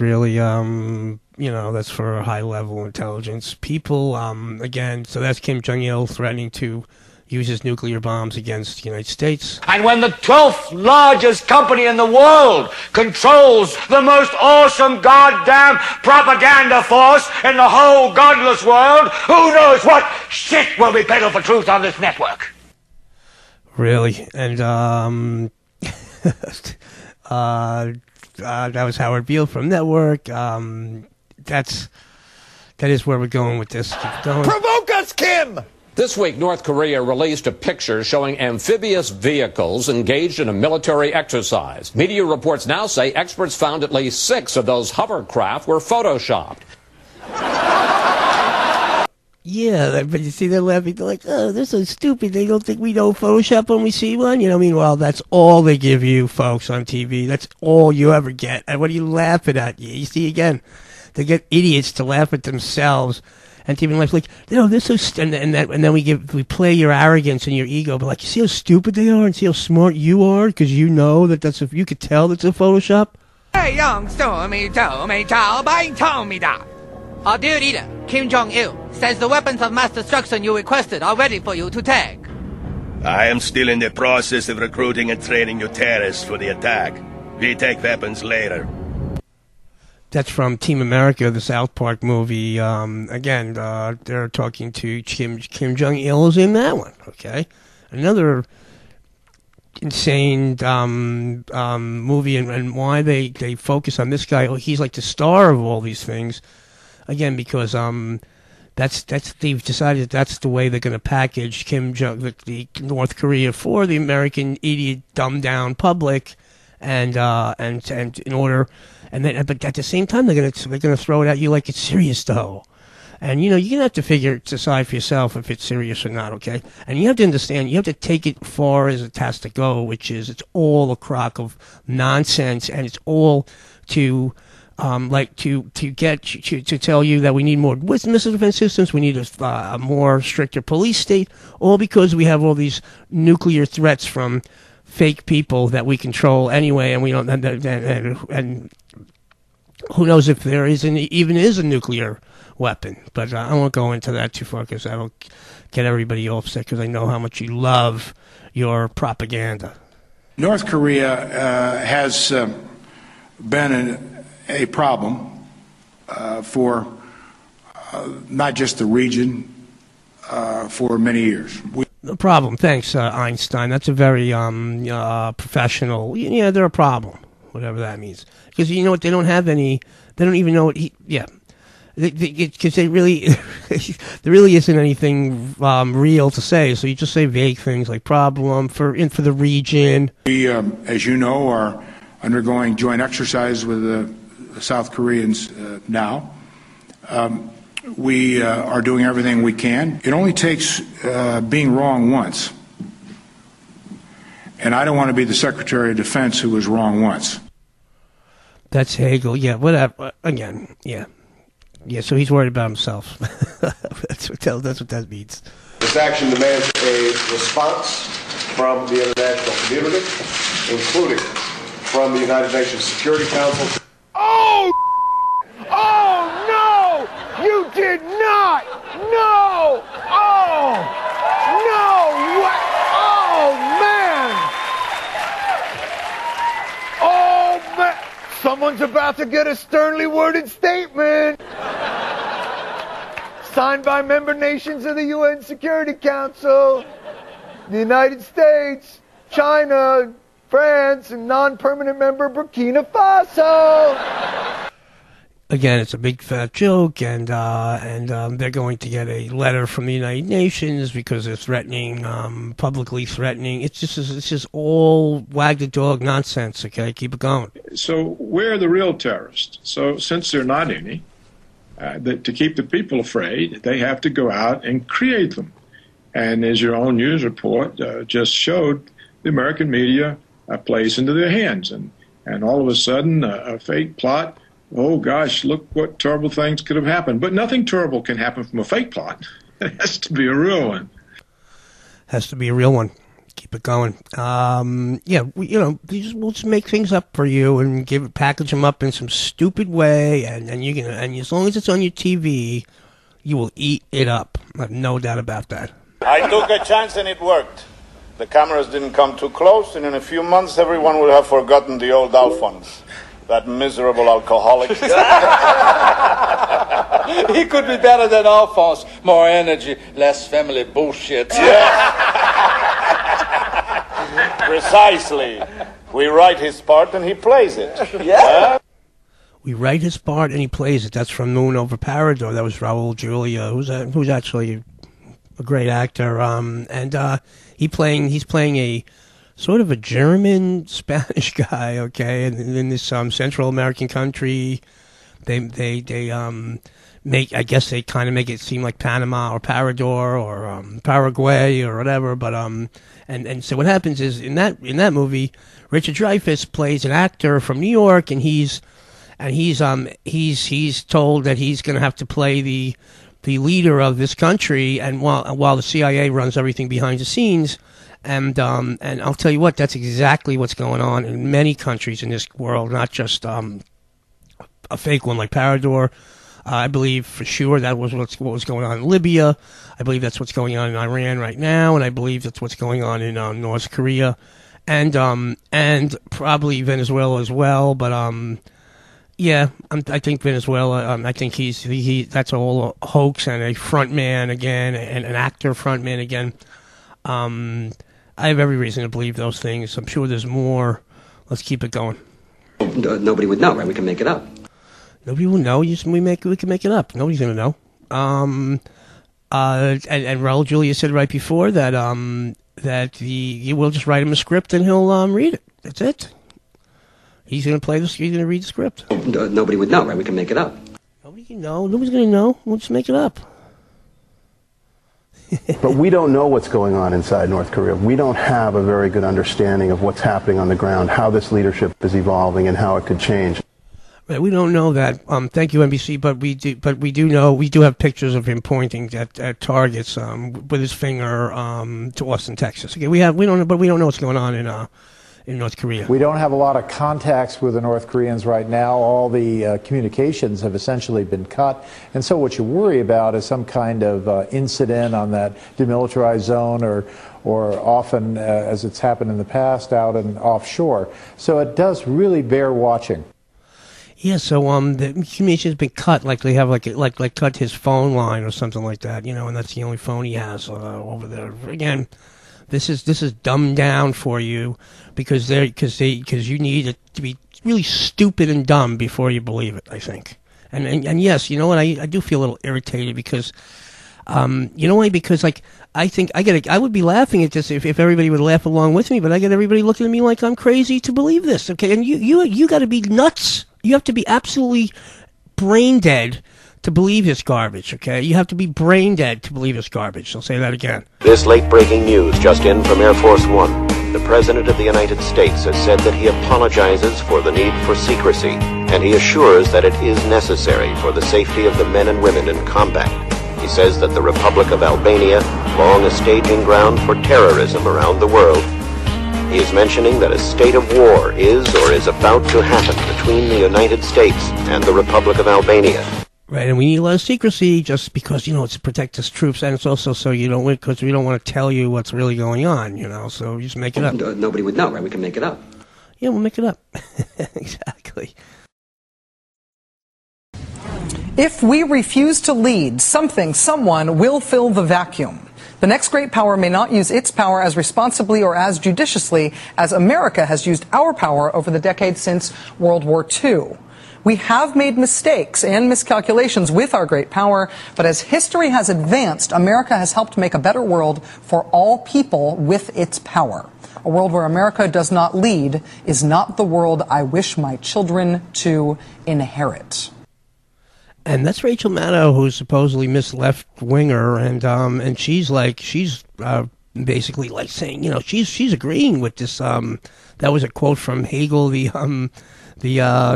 really that's for high level intelligence people. Again, so that's Kim Jong-il threatening to use his nuclear bombs against the United States. And when the 12th largest company in the world controls the most awesome goddamn propaganda force in the whole godless world, who knows what shit will be peddled for truth on this network? Really? And that was Howard Beale from Network. That is where we're going with this. Keep going. Provoke us, Kim! This week, North Korea released a picture showing amphibious vehicles engaged in a military exercise. Media reports now say experts found at least 6 of those hovercraft were photoshopped. Yeah, but you see, they're laughing. They're like, oh, they're so stupid. They don't think we know Photoshop when we see one. You know, meanwhile, that's all they give you, folks, on TV. That's all you ever get. And what are you laughing at? You see, again, they get idiots to laugh at themselves. And TV Life's like, they're so and then we play your arrogance and your ego, but like, you see how stupid they are and see how smart you are because you know that you could tell that's a Photoshop. Our dear leader, Kim Jong-il, says the weapons of mass destruction you requested are ready for you to take. I am still in the process of recruiting and training you terrorists for the attack. We take weapons later. That's from Team America, the South Park movie. Again, they're talking to Kim Jong-il is in that one, okay? Another insane movie, and why they focus on this guy. He's like the star of all these things. Again, because they've decided that's the way they're going to package the North Korea for the American idiot, dumbed down public, and in order. And then, but at the same time, they're gonna throw it at you like it's serious, though. And you're gonna have to decide for yourself if it's serious or not, okay? And you have to understand, you have to take it far as it has to go, which is it's all a crock of nonsense, and it's all to tell you that we need more missile defense systems, we need a more stricter police state, all because we have all these nuclear threats from fake people that we control anyway, and we don't. And who knows if there even is a nuclear weapon? But I won't go into that too far because that'll get everybody upset. Because I know how much you love your propaganda. North Korea has been a problem for not just the region for many years. The problem. Thanks, Einstein. That's a very professional. Yeah, they're a problem, whatever that means. Because you know what? They don't have any. They don't even know what he. Yeah, because they really, there really isn't anything real to say. So you just say vague things like problem for the region. We, as you know, are undergoing joint exercise with the South Koreans now. We are doing everything we can. It only takes being wrong once. And I don't want to be the Secretary of Defense who was wrong once. That's Hagel. Yeah, whatever. Again, yeah. Yeah, so he's worried about himself. That's what that means. This action demands a response from the international community, including from the United Nations Security Council. Oh! Oh, no! You did not! No! Oh! No! What? Oh, man! Oh, man! Someone's about to get a sternly worded statement! Signed by member nations of the UN Security Council, the United States, China, France, and non-permanent member Burkina Faso. Again, it's a big fat joke, and they're going to get a letter from the United Nations because they're threatening, publicly threatening. It's just all wag the dog nonsense. Okay, keep it going. So we're the real terrorists. So since there are not any, to keep the people afraid, they have to go out and create them. And as your own news report just showed, the American media plays into their hands, and all of a sudden a fake plot oh gosh, look what terrible things could have happened. But nothing terrible can happen from a fake plot. It has to be a real one. Has to be a real one. Keep it going. Yeah, we'll just make things up for you and package them up in some stupid way, and as long as it's on your TV, you will eat it up. I have no doubt about that. I took a chance and it worked. The cameras didn't come too close, and in a few months, everyone will have forgotten the old Alphonse, that miserable alcoholic. He could be better than Alphonse. More energy, less family bullshit. Precisely. We write his part and he plays it. Yeah. We write his part and he plays it. That's from Moon Over Parador. That was Raul Julia, who's actually a great actor. He's playing a sort of a German Spanish guy. Okay, and in this Central American country, they I guess they kind of make it seem like Panama or Parador or Paraguay or whatever. But and so what happens is in that movie, Richard Dreyfuss plays an actor from New York, and he's told that he's going to have to play the leader of this country, and while the CIA runs everything behind the scenes. And I'll tell you what, that's exactly what's going on in many countries in this world, not just a fake one like Parador. I believe for sure that was what was going on in Libya. I believe that's what's going on in Iran right now, and I believe that's what's going on in North Korea, and probably Venezuela as well. But yeah, I think Venezuela. I think that's all a hoax and a front man again, and an actor front man again. I have every reason to believe those things. I'm sure there's more. Let's keep it going. Nobody would know, right? We can make it up. Nobody will know. We can make it up. Nobody's gonna know. And Raul Julia said right before that you will just write him a script and he'll read it. That's it. He's gonna play this. He's gonna read the script. Nobody would know, right? We can make it up. Nobody can know. Nobody's gonna know. We'll just make it up. But we don't know what's going on inside North Korea. We don't have a very good understanding of what's happening on the ground, how this leadership is evolving, and how it could change. Right, we don't know that. Thank you, NBC. But we do know. We do have pictures of him pointing at targets with his finger to Austin, Texas. Okay, we don't know, but we don't know what's going on in North Korea. We don't have a lot of contacts with the North Koreans right now. All the communications have essentially been cut. And so what you worry about is some kind of incident on that demilitarized zone or often, as it's happened in the past, out and offshore. So it does really bear watching. Yeah, so the communication's been cut, like they have like cut his phone line or something like that, and that's the only phone he has over there. Again, this is dumbed down for you because you need it to be really stupid and dumb before you believe it, I think. And yes, you know what, I do feel a little irritated because you know why? Because like I would be laughing at this if everybody would laugh along with me, but I get everybody looking at me like I'm crazy to believe this. Okay, and you got to be nuts. You have to be absolutely brain dead to believe this garbage, okay? You have to be brain dead to believe this garbage. I'll say that again. This late-breaking news just in from Air Force One. The President of the United States has said that he apologizes for the need for secrecy, and he assures that it is necessary for the safety of the men and women in combat. He says that the Republic of Albania, long a staging ground for terrorism around the world, he is mentioning that a state of war is or is about to happen between the United States and the Republic of Albania. Right, and we need a lot of secrecy just because, it's to protect us troops, and it's also so because we don't want to tell you what's really going on, so you just make it up. Nobody would know, right? We can make it up. Yeah, we'll make it up. Exactly. If we refuse to lead, someone will fill the vacuum. The next great power may not use its power as responsibly or as judiciously as America has used our power over the decades since World War II. We have made mistakes and miscalculations with our great power, but as history has advanced, America has helped make a better world for all people with its power. A world where America does not lead is not the world I wish my children to inherit. And that's Rachel Maddow, who's supposedly Miss Left Winger, and she's basically like saying, you know, she's agreeing with this. That was a quote from Hagel, the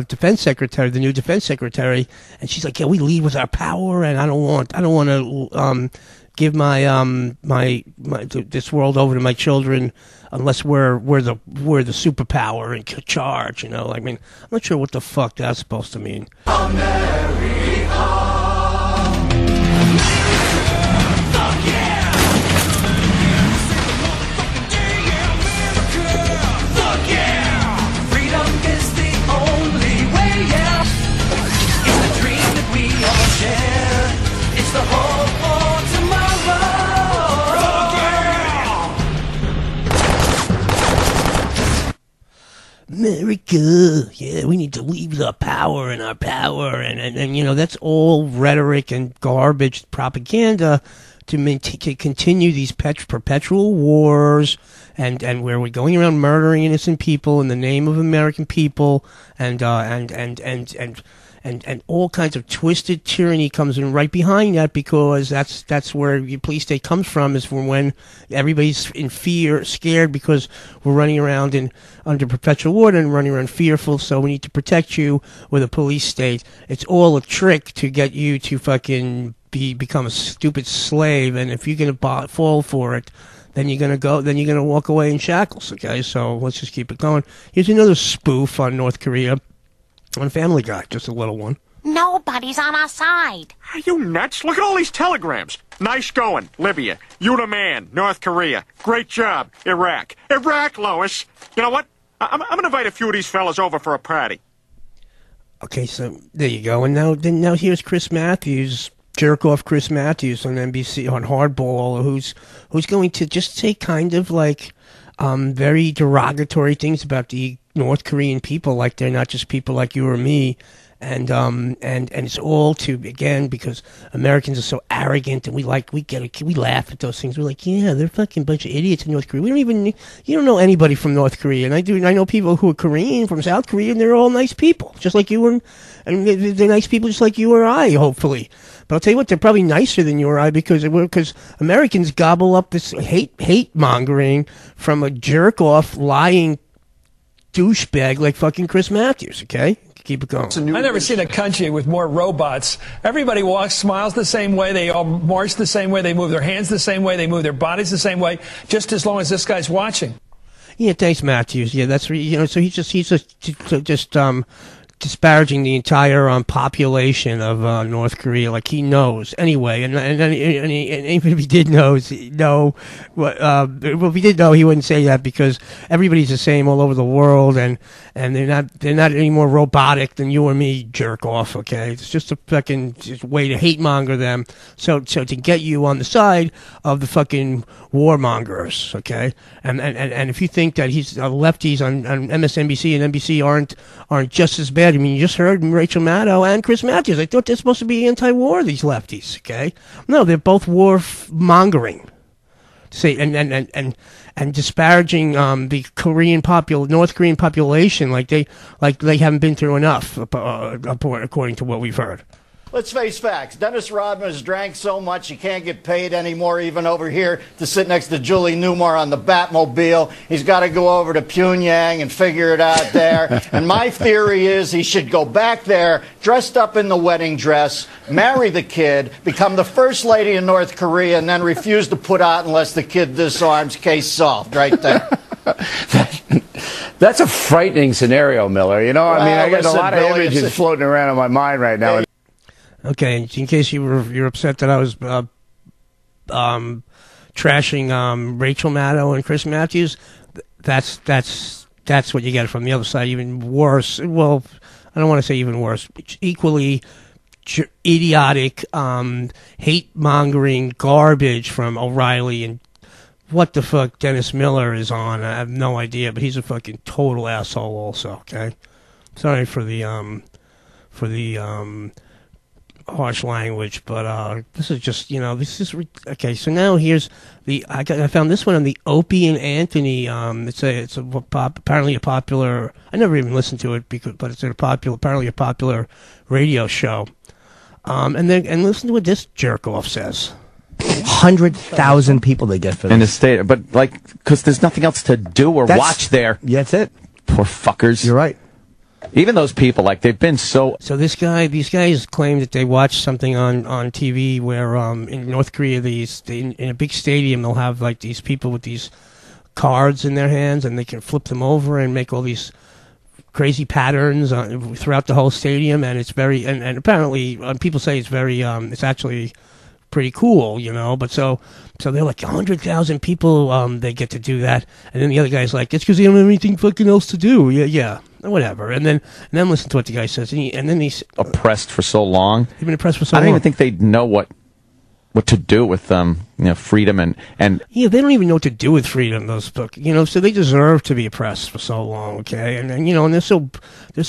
defense secretary, the new defense secretary, and she's like, yeah, we lead with our power, and I don't want to give my this world over to my children unless we're the superpower in charge. You know, I mean, I'm not sure what the fuck that's supposed to mean. America, yeah, we need to leave the power and our power, and you know, that's all rhetoric and garbage propaganda to continue these perpetual wars, and where we're going around murdering innocent people in the name of American people, and all kinds of twisted tyranny comes in right behind that, because that's where your police state comes from, is from when everybody's in fear, scared, because we're running around under perpetual war and running around fearful, so we need to protect you with a police state. It's all a trick to get you to fucking become a stupid slave, and if you're gonna fall for it, then you're gonna walk away in shackles, okay? So let's just keep it going. Here's another spoof on North Korea. On Family Guy, just a little one. Nobody's on our side. Are you nuts? Look at all these telegrams. Nice going, Libya. You the man, North Korea. Great job, Iraq. Iraq, Lois. You know what? I'm going to invite a few of these fellas over for a party. Okay, so there you go. And now here's Chris Matthews, jerk off Chris Matthews on NBC, on Hardball, who's going to just say kind of like very derogatory things about the North Korean people, like they're not just people like you or me, and it's all because Americans are so arrogant, and we laugh at those things. We're like, yeah, they're fucking bunch of idiots in North Korea. You don't know anybody from North Korea, and I know people who are Korean from South Korea, and they're all nice people, just like you, and they're nice people just like you or I, hopefully. But I'll tell you what, they're probably nicer than you or I, because Americans gobble up this hate mongering from a jerk off lying douchebag like fucking Chris Matthews, okay? Keep it going. I've never seen a country with more robots. Everybody walks, smiles the same way, they all march the same way, they move their hands the same way, they move their bodies the same way, just as long as this guy's watching. Yeah, thanks, Matthews. Yeah, that's, you know, so he's just disparaging the entire population of North Korea, like he knows anyway, and even if he did know, if he did know, he wouldn't say that, because everybody's the same all over the world, and they're not any more robotic than you or me, jerk off. Okay, it's just a fucking way to hate monger them, so to get you on the side of the fucking warmongers. Okay, and if you think that he's lefties on MSNBC and NBC aren't just as bad. I mean, you just heard Rachel Maddow and Chris Matthews. I thought they're supposed to be anti-war, these lefties, okay? No, they're both war-mongering. Say, and disparaging the North Korean population like they haven't been through enough, according to what we've heard. Let's face facts. Dennis Rodman has drank so much he can't get paid anymore, even over here, to sit next to Julie Newmar on the Batmobile. He's got to go over to Pyongyang and figure it out there. And my theory is he should go back there, dressed up in the wedding dress, marry the kid, become the first lady in North Korea, and then refuse to put out unless the kid disarms. Case solved, right there. That's a frightening scenario, Miller. You know, I mean, I got a lot of images floating around in my mind right now. Okay, in case you're upset that I was trashing Rachel Maddow and Chris Matthews, that's what you get from the other side. Even worse. Well, I don't want to say even worse. Equally idiotic, hate-mongering garbage from O'Reilly, and what the fuck Dennis Miller is on. I have no idea, but he's a fucking total asshole also. Okay, sorry for the harsh language, but this is just, you know, this is okay. So now here's I found this one on the Opie and Anthony. It's apparently a popular. I never even listened to it but it's apparently a popular radio show. And listen to what this jerk off says. 100,000 people they get for this. In the state, but because there's nothing else to do or watch there. Yeah, that's it. Poor fuckers. You're right. Even those people, they've been so... So these guys claim that they watched something on TV where in North Korea, in a big stadium, they'll have like these people with these cards in their hands, and they can flip them over and make all these crazy patterns throughout the whole stadium, and it's very and apparently people say it's very it's actually pretty cool, but so they're like 100,000 people they get to do that, and then the other guy's like, it's because they don't have anything fucking else to do. Yeah, whatever. And then listen to what the guy says, and then he's oppressed for so long. He's been oppressed for so long. I don't even think they know what to do with freedom and yeah, they don't even know what to do with freedom, those books, so they deserve to be oppressed for so long, okay? And and they're so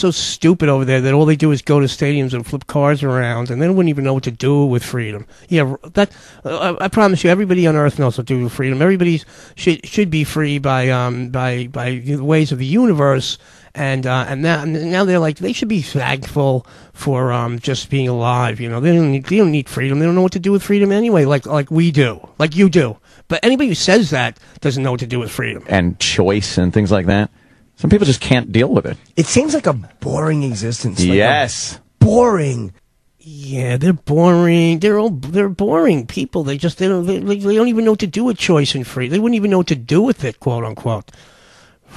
stupid over there that all they do is go to stadiums and flip cars around, and they wouldn't even know what to do with freedom. Yeah, that I promise you, everybody on earth knows what to do with freedom. Everybody should be free by the ways of the universe. And now they're like, they should be thankful for just being alive. They don't need freedom. They don't know what to do with freedom anyway, like we do, like you do. But anybody who says that doesn't know what to do with freedom and choice and things like that. Some people just can't deal with it. It seems like a boring existence. Yes, boring. Yeah, they're boring. They're boring people. They don't even know what to do with choice and freedom. They wouldn't even know what to do with it, quote unquote.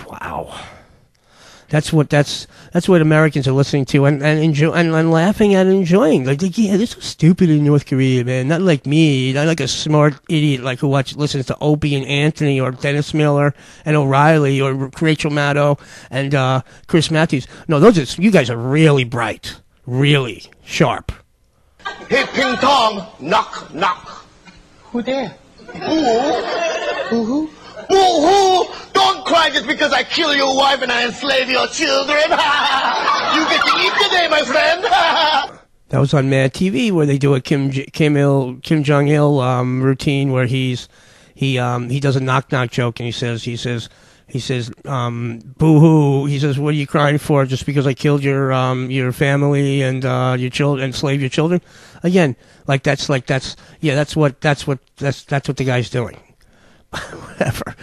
Wow. That's what Americans are listening to and laughing at and enjoying. Like, yeah, they're so stupid in North Korea, man. Not like me, not like a smart idiot like who listens to Opie and Anthony or Dennis Miller and O'Reilly or Rachel Maddow and Chris Matthews. No, you guys are really bright, really sharp. Hey, Ping Tong, knock, knock. Who there? Boo-hoo. Boo-hoo! Don't cry just because I kill your wife and I enslave your children. You get to eat today, my friend. That was on Mad TV, where they do a Kim Jong-il routine where he does a knock knock joke, and he says boo-hoo. He says, what are you crying for? Just because I killed your family and your children, enslaved your children? Again, that's what the guy's doing. Whatever,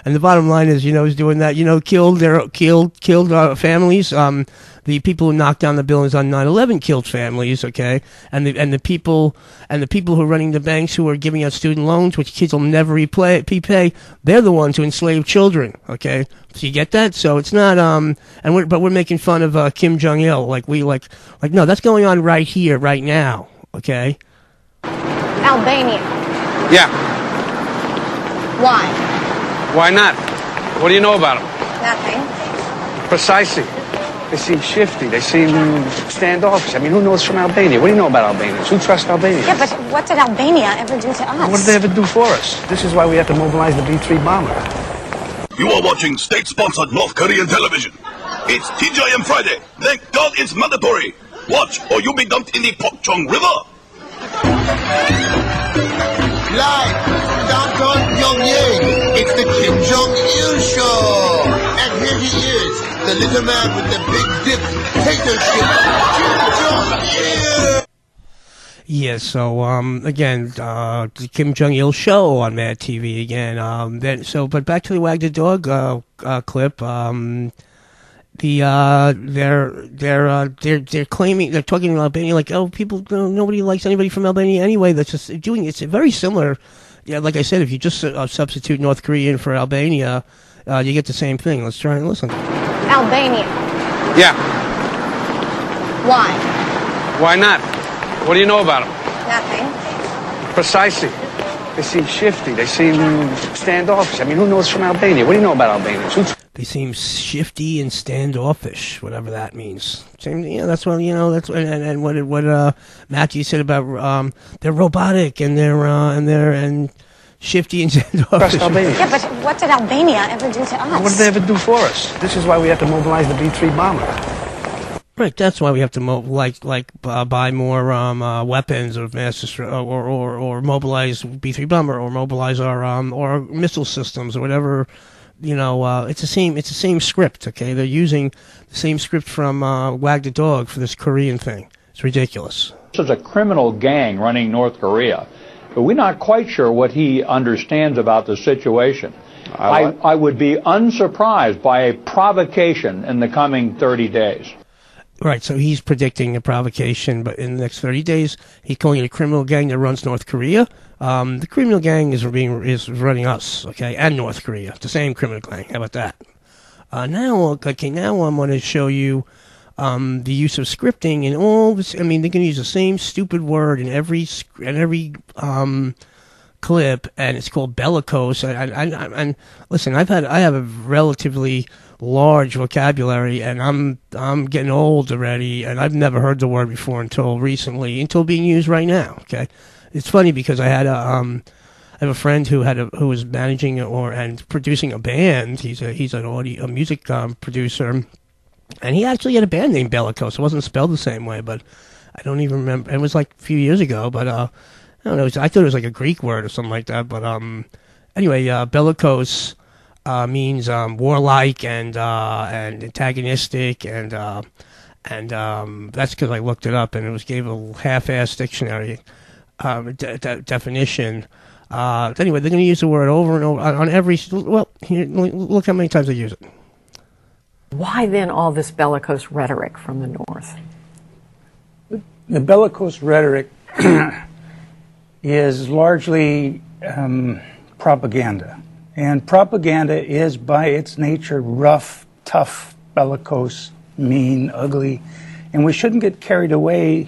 and the bottom line is, he's doing that, killed families. The people who knocked down the buildings on 9/11 killed families, okay, and the people who are running the banks who are giving out student loans, which kids will never repay, they're the ones who enslave children, okay. So you get that? So it's not but we're making fun of Kim Jong-il, like no, that's going on right here, right now, okay. Albania. Yeah. Why? Why not? What do you know about them? Nothing. Precisely. They seem shifty. They seem standoffish. I mean, who knows from Albania? What do you know about Albanians? Who trusts Albanians? Yeah, but what did Albania ever do to us? What did they ever do for us? This is why we have to mobilize the B-3 bomber. You are watching state-sponsored North Korean television. It's TGIM Friday. Thank God it's mandatory. Watch or you'll be dumped in the Pokchong River. Live from downtown Pyongyang, it's the Kim Jong-il Show. And here he is, the little man with the big dictatorship, Kim Jong-il. Yeah, so again, the Kim Jong-il Show on Mad TV again. But back to the Wag the Dog clip. They're claiming, they're talking about Albania like, oh, nobody likes anybody from Albania anyway. That's just doing, it's very similar. Yeah, like I said, if you just substitute North Korean for Albania, you get the same thing. Let's try and listen. Albania. Yeah. Why? Why not? What do you know about them? Nothing. Precisely. They seem shifty. They seem standoffish. I mean, who knows from Albania? What do you know about Albanians? They seem shifty and standoffish, whatever that means. That's what and what Matthew said about they're robotic and they're shifty and standoffish. Yeah, but what did Albania ever do to us? What did they ever do for us? This is why we have to mobilize the B-3 bomber. Right, that's why we have to buy more weapons of mass or mobilize B-3 bomber or mobilize our missile systems or whatever. It's the same script. Okay, they're using the same script from Wag the Dog for this Korean thing. It's ridiculous. This is a criminal gang running North Korea, but we're not quite sure what he understands about the situation. I would be unsurprised by a provocation in the coming 30 days. Right, so he's predicting a provocation, but in the next 30 days, he's calling it a criminal gang that runs North Korea. The criminal gang is running us, okay, and North Korea. The same criminal gang. How about that? Now I'm going to show you the use of scripting in all this. I mean, they're going to use the same stupid word in every clip, and it's called bellicose. And listen, I have a relatively large vocabulary, and I'm getting old already, and I've never heard the word before until being used right now. Okay, it's funny because I have a friend who was managing and producing a band. He's a music producer, and he actually had a band named Bellicose. It wasn't spelled the same way, but I don't even remember. It was like a few years ago, but I don't know. I thought it was like a Greek word or something like that. But anyway, bellicose means warlike and antagonistic, and that's because I looked it up and it gave a half-assed dictionary definition. Anyway, they're going to use the word over and over on every. Well, here, look how many times they use it. Why then all this bellicose rhetoric from the North? The bellicose rhetoric is largely propaganda. And propaganda is, by its nature, rough, tough, bellicose, mean, ugly. And we shouldn't get carried away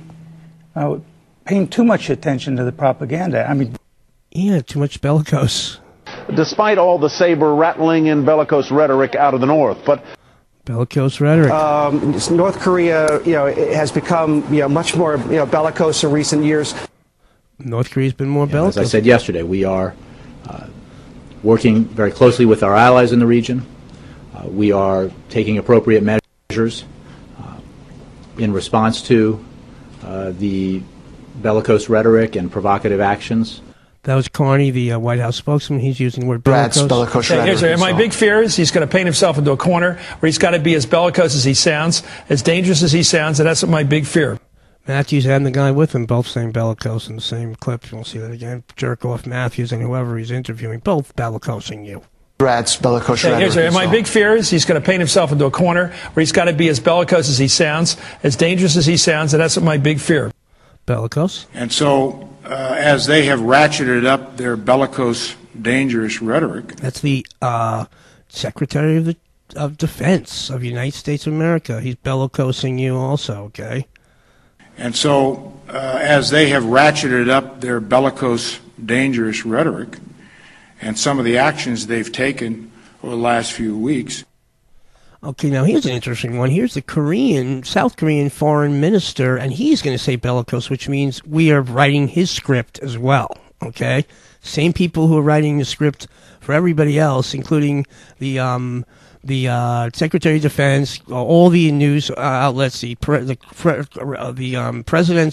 paying too much attention to the propaganda. I mean, yeah, too much bellicose. Despite all the saber rattling and bellicose rhetoric out of the North, but bellicose rhetoric. North Korea, it has become, much more, bellicose in recent years. North Korea's been more bellicose. As I said yesterday, we are working very closely with our allies in the region. We are taking appropriate measures in response to the bellicose rhetoric and provocative actions. That was Carney, the White House spokesman. He's using the word bellicose. My big fear is he's going to paint himself into a corner where he's got to be as bellicose as he sounds, as dangerous as he sounds, and that's my big fear. Matthews and the guy with him both saying bellicose in the same clip. You'll see that again. Jerk off Matthews and whoever he's interviewing, both bellicosing you. Ratt's bellicose my big fear is he's going to paint himself into a corner where he's got to be as bellicose as he sounds, as dangerous as he sounds, and that's my big fear. Bellicose. And so, as they have ratcheted up their bellicose, dangerous rhetoric. That's the Secretary of Defense of the United States of America. He's bellicosing you also, okay? And so, as they have ratcheted up their bellicose, dangerous rhetoric, and some of the actions they've taken over the last few weeks. Okay, now here's an interesting one. Here's the South Korean foreign minister, and he's going to say bellicose, which means we are writing his script as well, okay? Same people who are writing the script for everybody else, including the Secretary of Defense, all the news outlets, the president's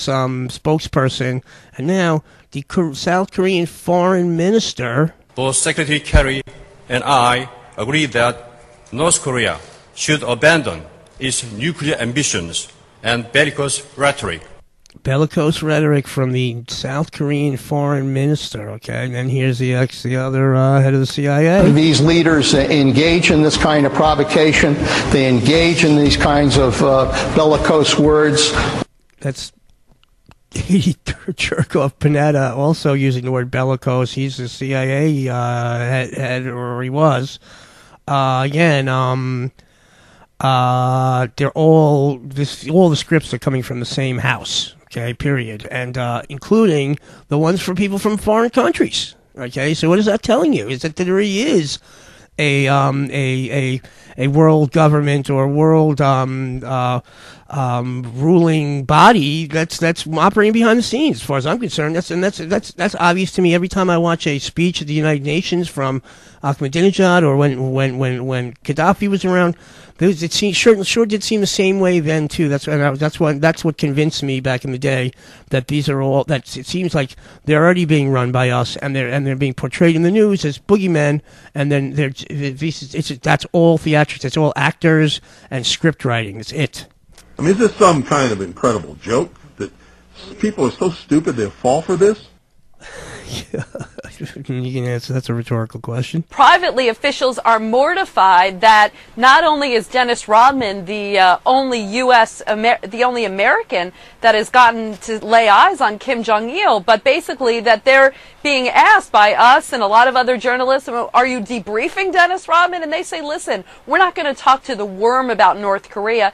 spokesperson, and now the South Korean foreign minister. Both Secretary Kerry and I agree that North Korea should abandon its nuclear ambitions and bellicose rhetoric. Bellicose rhetoric from the South Korean foreign minister, okay? And then here's the other head of the CIA. These leaders engage in this kind of provocation. They engage in these kinds of bellicose words. That's Jerkoff Panetta also using the word bellicose. He's the CIA head, or he was. They're all the scripts are coming from the same house, okay, period, and including the ones for people from foreign countries, okay. So what is that telling you? Is that there really is a world government or world ruling body that's operating behind the scenes, as far as I'm concerned. That's obvious to me every time I watch a speech at the United Nations from Ahmadinejad, or when Gaddafi was around. It sure did seem the same way then too. That's what convinced me back in the day that these are all it seems like they're already being run by us, and they're being portrayed in the news as boogeymen, and then that's all theatrics. It's all actors and script writing. It's it. I mean, is this some kind of incredible joke that people are so stupid they'll fall for this? You can answer. That's a rhetorical question. Privately, officials are mortified that not only is Dennis Rodman the only the only American that has gotten to lay eyes on Kim Jong-il, but basically that they're being asked by us and a lot of other journalists, are you debriefing Dennis Rodman? And they say, listen, we're not going to talk to the worm about North Korea.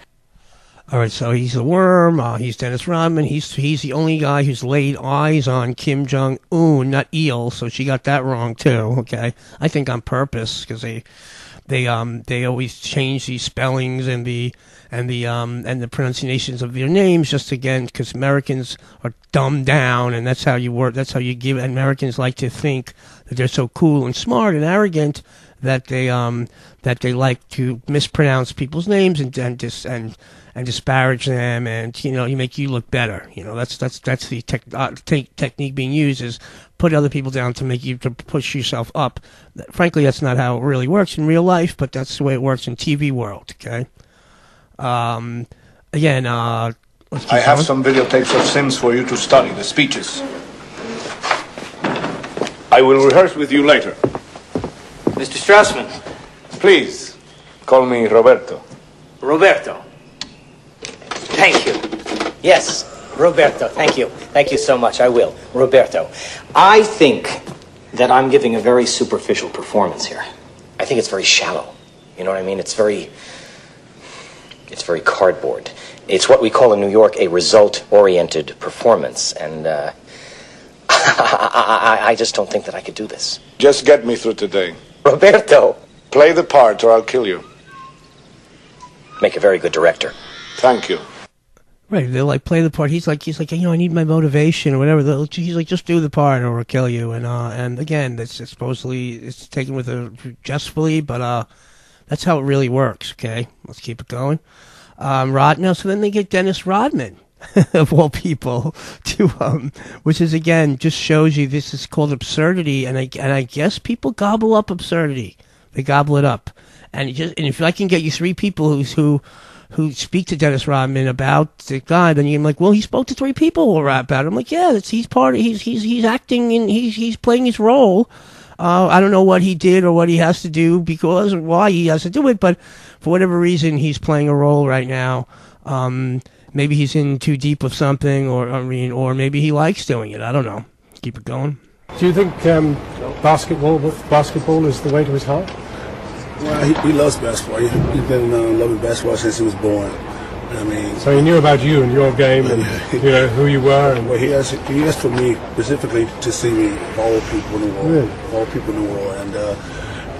All right, so he's the worm. He's Dennis Rodman. He's the only guy who's laid eyes on Kim Jong-un, not Il. So she got that wrong too. Okay, I think on purpose because they always change these spellings and the pronunciations of their names just again because Americans are dumbed down and that's how you work. That's how you give. Americans like to think that they're so cool and smart and arrogant that they like to mispronounce people's names and disparage them, and you make you look better. That's the technique being used is put other people down to make you to push yourself up. Frankly, that's not how it really works in real life, but that's the way it works in TV world. Okay. Again, let's keep I have going. some videotapes of Sims for you to study the speeches. I will rehearse with you later. Mr. Strassman. Please call me Roberto. Roberto. Thank you. Yes, Roberto. Thank you. Thank you so much. I will. Roberto. I think that I'm giving a very superficial performance here. I think it's very shallow. You know what I mean? It's very cardboard. It's what we call in New York a result-oriented performance, and I just don't think that I could do this. Just get me through today. Roberto. Play the part or I'll kill you. Make a very good director. Thank you. Right, they're like play the part. He's like, I need my motivation or whatever. He's like, just do the part or we'll kill you. And again, that's supposedly it's taken with a jestfully, but that's how it really works. Okay, let's keep it going. Now, so then they get Dennis Rodman of all people to which is again just shows you this is called absurdity, and I guess people gobble up absurdity. They gobble it up, and if I can get you three people who speak to Dennis Rodman about the guy, then you're like, well, he spoke to three people about it. I'm like, yeah, he's acting and he's playing his role. I don't know what he did or what he has to do because why he has to do it, but for whatever reason, he's playing a role right now. Maybe he's in too deep with something, or maybe he likes doing it. I don't know. Keep it going. Do you think basketball is the way to his heart? Well, he loves basketball. He's been loving basketball since he was born. I mean, so he knew about you and your game and who you were. And well, he asked for me specifically to see me of all people in the world. Really? Of all people in the world, and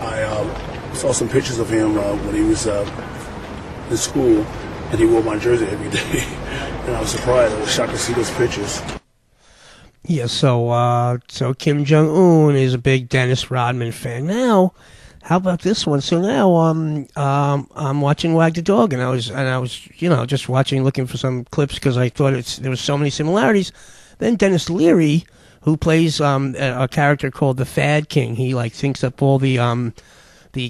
I saw some pictures of him when he was in school, and he wore my jersey every day. And I was surprised. I was shocked to see those pictures. Yeah, so Kim Jong-un is a big Dennis Rodman fan. Now, how about this one? So now I'm watching Wag the Dog, and I was just looking for some clips because I thought there was so many similarities. Then Dennis Leary, who plays a character called the Fad King, he like thinks up all the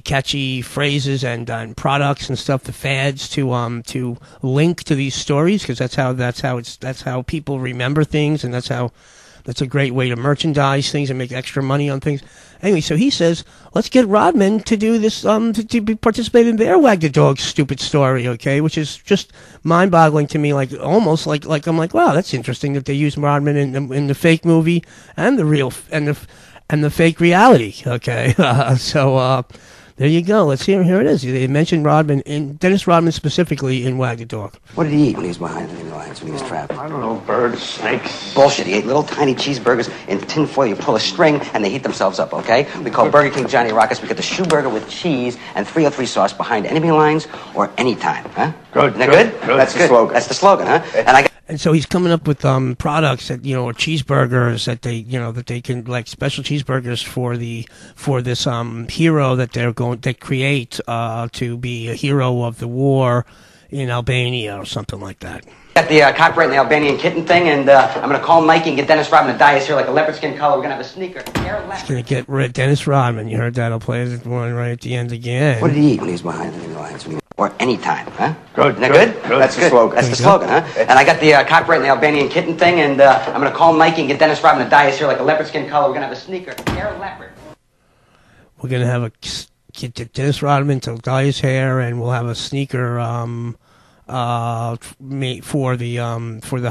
catchy phrases and products and stuff, the fads to link to these stories because that's how people remember things, and that's a great way to merchandise things and make extra money on things. Anyway, so he says, let's get Rodman to do this, to participate in their Wag the Dog stupid story, okay? Which is just mind-boggling to me, almost like I'm like, wow, that's interesting that they use Rodman in the fake movie and the real and the fake reality, okay? There you go. Let's hear. Here it is. They mentioned Dennis Rodman specifically in Wag the Dog. What did he eat when he was behind enemy lines, when he was trapped? I don't know, birds, snakes. Bullshit. He ate little tiny cheeseburgers in tin foil. You pull a string and they heat themselves up, okay? We call Burger King Johnny Rockets. We get the shoe burger with cheese and 303 sauce behind enemy lines or anytime, huh? Good. Isn't that good? That's good. Slogan. That's the slogan, huh? And so he's coming up with products that or cheeseburgers that they can like special cheeseburgers for this hero that they create to be a hero of the war in Albania or something like that. Got the copyright in the Albanian kitten thing, and I'm going to call Mikey and get Dennis Rodman to dye his hair like a leopard skin color. We're going to have a sneaker. He's going to get rid Dennis Rodman. You heard that? I'll play it one right at the end again. What did he eat when he was behind enemy lines? or anytime, huh? Good, Isn't that good, good? good. That's That's the slogan. That's the slogan, huh? And I got the copyright in the Albanian kitten thing, and I'm going to call Mikey and get Dennis Rodman to dye his hair like a leopard skin color. We're going to have a sneaker, Air Leopard. We're going to have get Dennis Rodman to dye his hair, and we'll have a sneaker for the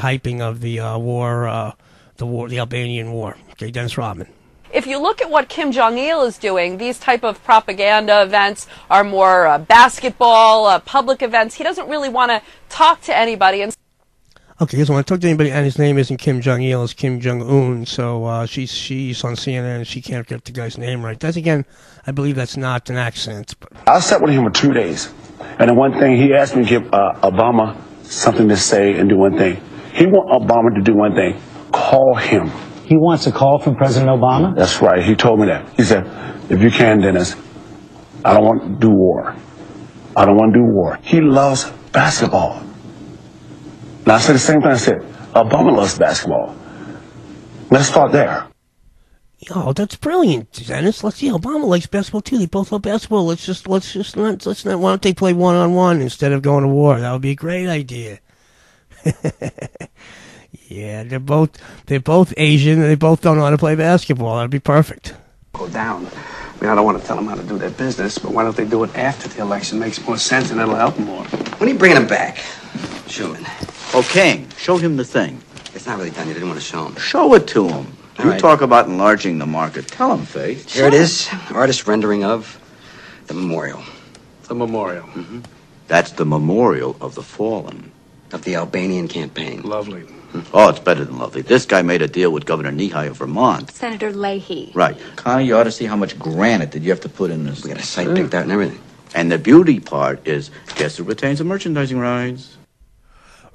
hyping of the war, the Albanian war. Okay, Dennis Rodman. If you look at what Kim Jong-il is doing, these type of propaganda events are more basketball, public events. He doesn't really want to talk to anybody. And okay, he doesn't want to talk to anybody, and his name isn't Kim Jong-il, it's Kim Jong-un. So she's on CNN, and she can't get the guy's name right. That's, again, I believe that's not an accent. But I sat with him for 2 days, and the one thing he asked me to give Obama something to say and do one thing. He want Obama to do one thing: call him. He wants a call from President Obama? That's right. He told me that. He said, if you can, Dennis, I don't want to do war. I don't want to do war. He loves basketball. Now, I said the same thing I said. Obama loves basketball. Let's start there. Oh, that's brilliant, Dennis. Let's see. Obama likes basketball too. They both love basketball. Let's not. Why don't they play 1-on-1 instead of going to war? That would be a great idea. Yeah, they're both Asian, and they both don't know how to play basketball. That'd be perfect. Go down. I mean, I don't want to tell them how to do their business, but why don't they do it after the election? Makes more sense, and it'll help them more. When are you bringing him back, Schumann? Oh, King, show him the thing. It's not really done. You didn't want to show him. Show it to him. All You right. talk about enlarging the market. Tell him, Faith. Here it is, artist rendering of the memorial. The memorial. Mm-hmm. That's the memorial of the fallen. Of the Albanian campaign. Lovely. Oh, it's better than lovely. This guy made a deal with Governor Nihai of Vermont. Senator Leahy. Right. Connie, you ought to see how much granite that you have to put in this. We got a site picked out and everything. And the beauty part is, guess who retains the merchandising rights?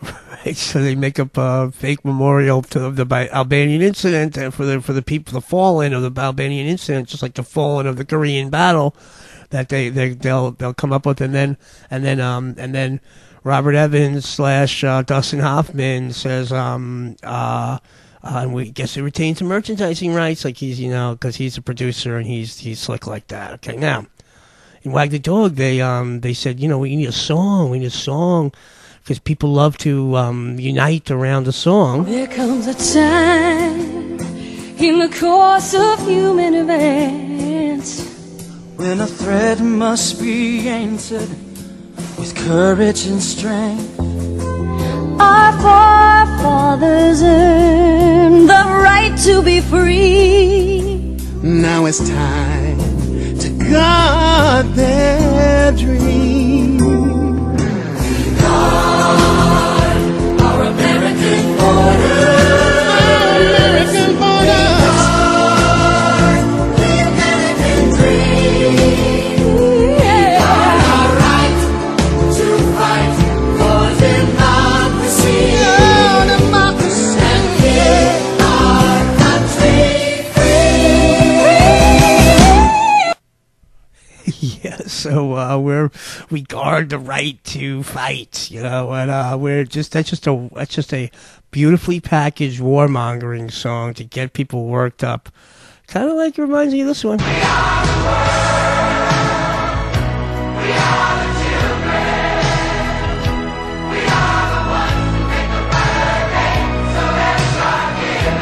Right, so they make up a fake memorial to the Albanian incident, and for the people, the fallen of the Albanian incident, just like the fallen of the Korean battle, that they'll come up with, and then Robert Evans / Dustin Hoffman says, and we guess he retains the merchandising rights, like he's, because he's a producer and he's slick like that. Okay, now in Wag the Dog, they said, we need a song, because people love to unite around a song. There comes a time in the course of human events when a threat must be answered with courage and strength. Our forefathers earned the right to be free. Now it's time to guard their dream. Guard our American borders. American borders. Guard the American dream. Yeah. Guard our right to fight for democracy. Oh, democracy. And keep our country free. Yeah, so we guard the right to fight, and that's just a beautifully packaged warmongering song to get people worked up. Kind of like it reminds me of this one. We are the world. We are the children. We are the ones who make a better day. So let's start giving.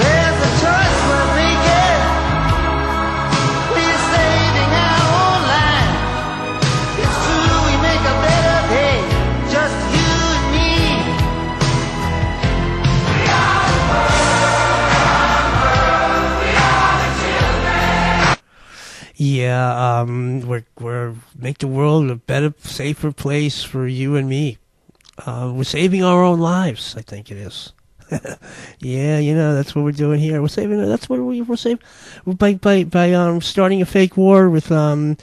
There's a choice we're making. We're saving our own life. It's true, we make a better day. Just you and me. We are the world. We are the children. Yeah, we're make the world a better, safer place for you and me. We're saving our own lives, I think it is. Yeah, that's what we're doing here. We're saving. That's what we're saving by starting a fake war with and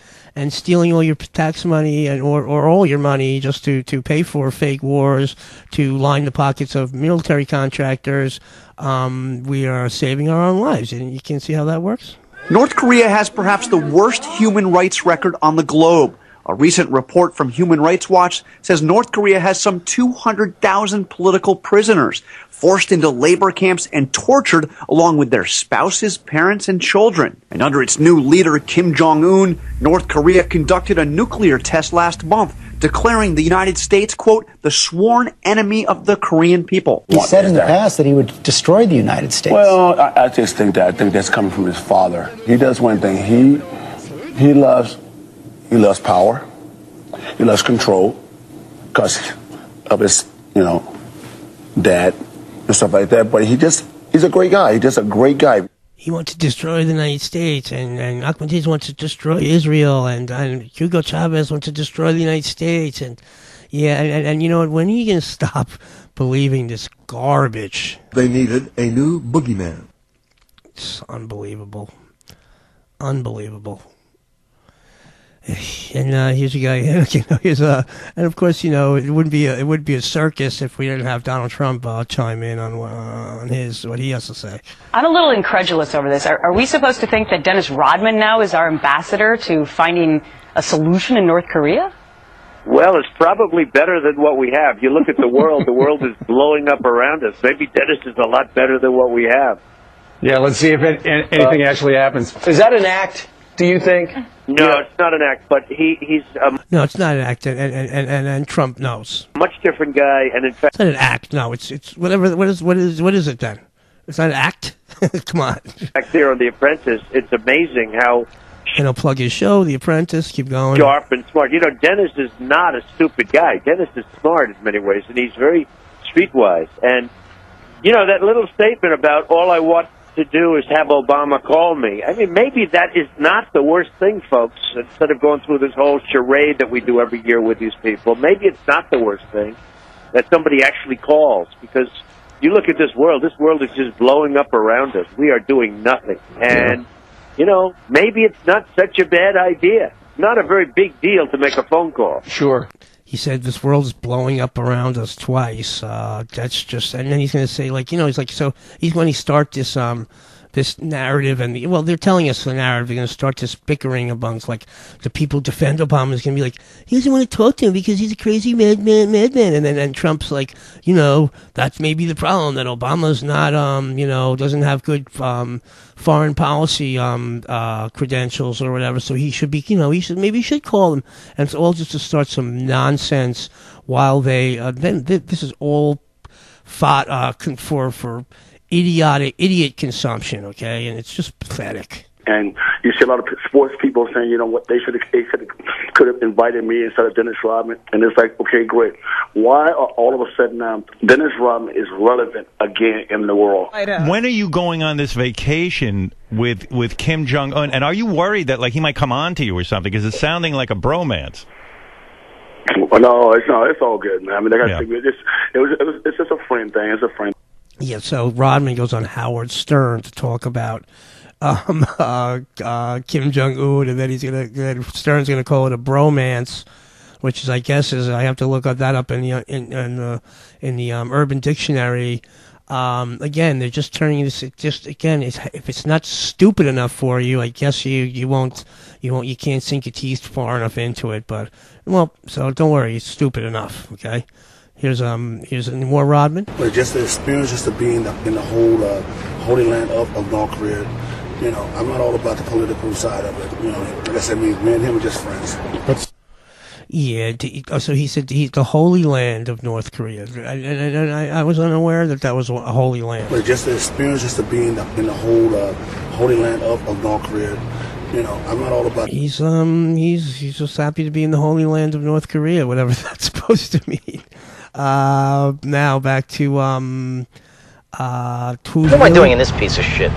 stealing all your tax money and or all your money just to pay for fake wars, to line the pockets of military contractors. We are saving our own lives, and you can see how that works. North Korea has perhaps the worst human rights record on the globe. A recent report from Human Rights Watch says North Korea has some 200,000 political prisoners forced into labor camps and tortured along with their spouses, parents, and children. And under its new leader, Kim Jong-un, North Korea conducted a nuclear test last month, declaring the United States, quote, the sworn enemy of the Korean people. He said in the past that he would destroy the United States. Well, I just think that's coming from his father. He does one thing. He loves power. He loves control because of his, dad and stuff like that. But he's a great guy. He's just a great guy. He wants to destroy the United States, and Ahmadinejad wants to destroy Israel, and Hugo Chavez wants to destroy the United States, and you know what? When are you going to stop believing this garbage? They needed a new boogeyman. It's unbelievable. Unbelievable. And here's a guy. And of course, it wouldn't be a circus if we didn't have Donald Trump chime in on what he has to say. I'm a little incredulous over this. Are we supposed to think that Dennis Rodman now is our ambassador to finding a solution in North Korea? Well, it's probably better than what we have. You look at the world is blowing up around us. Maybe Dennis is a lot better than what we have. Yeah, let's see if anything actually happens. Is that an act, do you think? No, it's not an act, but he's no, it's not an act, and Trump knows. Much different guy, and in fact, it's not an act. No, it's whatever. What is it then? It's not an act. Come on. Back there on The Apprentice, it's amazing how. And he'll plug his show, The Apprentice. Keep going. Sharp and smart. Dennis is not a stupid guy. Dennis is smart in many ways, and he's very streetwise. And that little statement about all I want to do is have Obama call me. I mean, maybe that is not the worst thing, folks. Instead of going through this whole charade that we do every year with these people, maybe it's not the worst thing that somebody actually calls, because you look at this world is just blowing up around us. We are doing nothing. And, maybe it's not such a bad idea. Not a very big deal to make a phone call. Sure. He said this world is blowing up around us twice. That's just, and then he's going to say, he's going to start this this narrative, and they're telling us the narrative. They're going to start this bickering amongst the people who defend Obama is going to be like, he doesn't want to talk to him because he's a crazy madman, and then Trump's like, that's maybe the problem, that Obama's not doesn't have good foreign policy credentials or whatever, so he should be he should call him, and it's all just to start some nonsense while they this is all fought for idiot consumption, okay, and it's just pathetic. And you see a lot of sports people saying, what, they could have invited me instead of Dennis Rodman. And it's like, okay, great. Why are all of a sudden now Dennis Rodman is relevant again in the world? When are you going on this vacation with Kim Jong-un? And are you worried that he might come on to you or something? Because it's sounding like a bromance. No, it's all good, man. I mean, it's just a friend thing. It's a friend. Yeah, so Rodman goes on Howard Stern to talk about Kim Jong-un, and then Stern's gonna call it a bromance, which is, I have to look that up in the Urban Dictionary. Again, they're just turning this. If it's not stupid enough for you, I guess you can't sink your teeth far enough into it. But so don't worry, it's stupid enough. Okay. Here's more Rodman. But just the experience, just to be in the whole holy land of North Korea. I'm not all about the political side of it. Like I said, me and him are just friends. Yeah, so he said the holy land of North Korea. And I was unaware that was a holy land. But just the experience, just to be in the whole holy land of North Korea. I'm not all about. He's just happy to be in the holy land of North Korea, whatever that's supposed to mean. Now back to What am I doing in this piece of shit?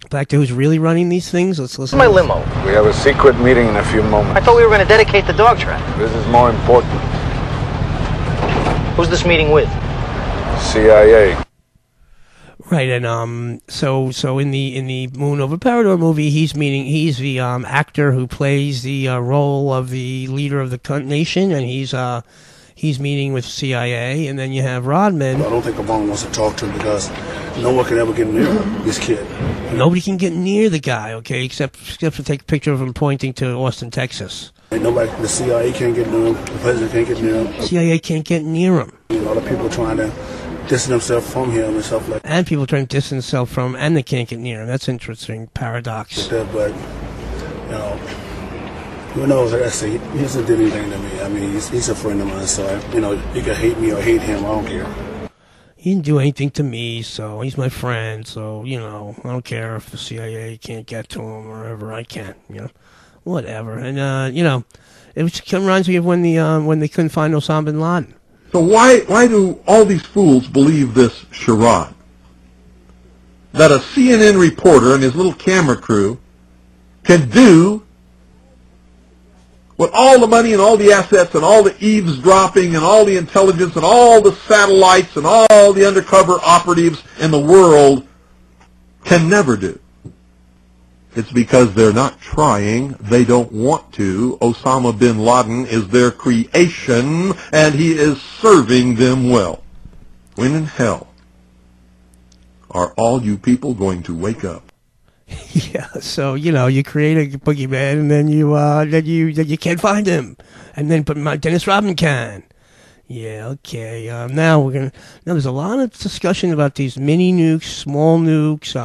Back to who's really running these things. Let's listen. My limo. We have a secret meeting in a few moments. I thought we were going to dedicate the dog track. This is more important. Who's this meeting with? CIA. Right, and so in the Moon Over Parador movie, he's the actor who plays the role of the leader of the nation, and he's meeting with CIA, and then you have Rodman. I don't think Obama wants to talk to him because no one can ever get near this kid. Nobody can get near the guy, okay, except to take a picture of him pointing to Austin, Texas. And nobody, the CIA can't get near him. The president can't get near him. CIA can't get near him. A lot of people trying to distance themselves from him and stuff like that. And people trying to distance themselves from him, and they can't get near him. That's interesting paradox. But, who knows? Like I say, he hasn't did anything to me. I mean, he's a friend of mine, so, you can hate me or hate him. I don't care. He didn't do anything to me, so he's my friend, so, I don't care if the CIA can't get to him or whatever, I can, whatever. And, it reminds me of when they couldn't find Osama bin Laden. So why do all these fools believe this charade? That a CNN reporter and his little camera crew can do with all the money and all the assets and all the eavesdropping and all the intelligence and all the satellites and all the undercover operatives in the world can never do. It's because they're not trying, they don't want to. Osama bin Laden is their creation, and he is serving them well. When in hell are all you people going to wake up? Yeah, so you create a boogeyman, and then you can't find him, and then Dennis Rodman can. Yeah, okay. Now there's a lot of discussion about these mini nukes, small nukes.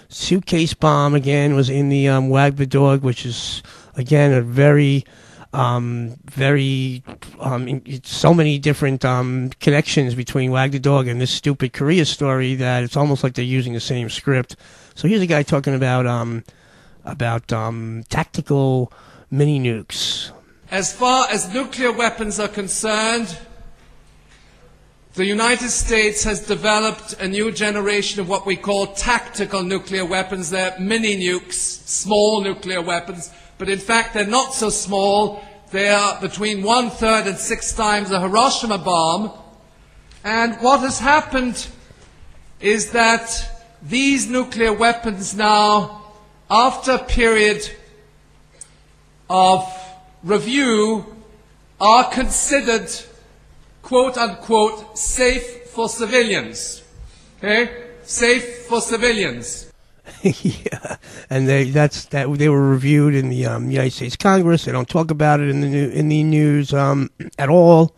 Suitcase bomb again was in the Wag the Dog, which is again a very so many different connections between Wag the Dog and this stupid Korea story that it's almost like they're using the same script. So here's a guy talking about tactical mini nukes. As far as nuclear weapons are concerned, the United States has developed a new generation of what we call tactical nuclear weapons. They're mini nukes, small nuclear weapons, but in fact they're not so small. They are between 1/3 and 6 times a Hiroshima bomb. And what has happened is that these nuclear weapons now, after a period of review, are considered quote-unquote safe for civilians. Okay? Safe for civilians. Yeah, and they were reviewed in the United States Congress. They don't talk about it in the news at all.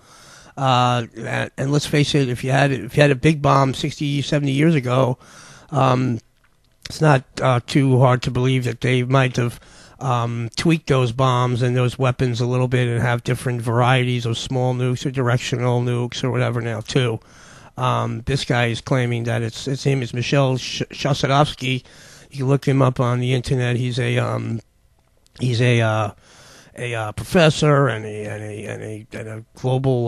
And let's face it, if you had a big bomb 60, 70 years ago, it's not too hard to believe that they might have tweak those bombs and those weapons a little bit and have different varieties of small nukes or directional nukes or whatever now too. This guy is claiming that his name is Michel Chossudovsky. You can look him up on the internet. He's a professor and a global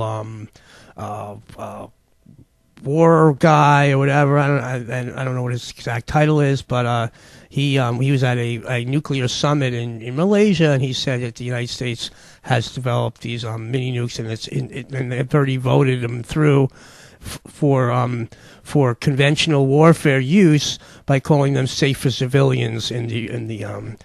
war guy or whatever. I don't know what his exact title is, but he was at a nuclear summit in Malaysia, and he said that the United States has developed these mini nukes, and they've already voted them through for conventional warfare use by calling them safe for civilians in the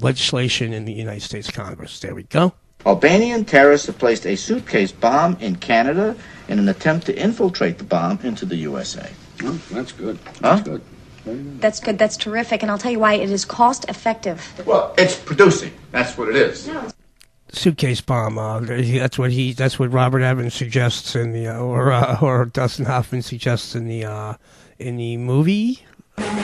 legislation in the United States Congress. There we go. Albanian terrorists have placed a suitcase bomb in Canada in an attempt to infiltrate the bomb into the USA. Oh, that's good. That's good. That's good. That's terrific. And I'll tell you why. It is cost effective. Well, it's producing. That's what it is. Suitcase bomb. That's what Robert Evans suggests in the or Dustin Hoffman suggests in the movie.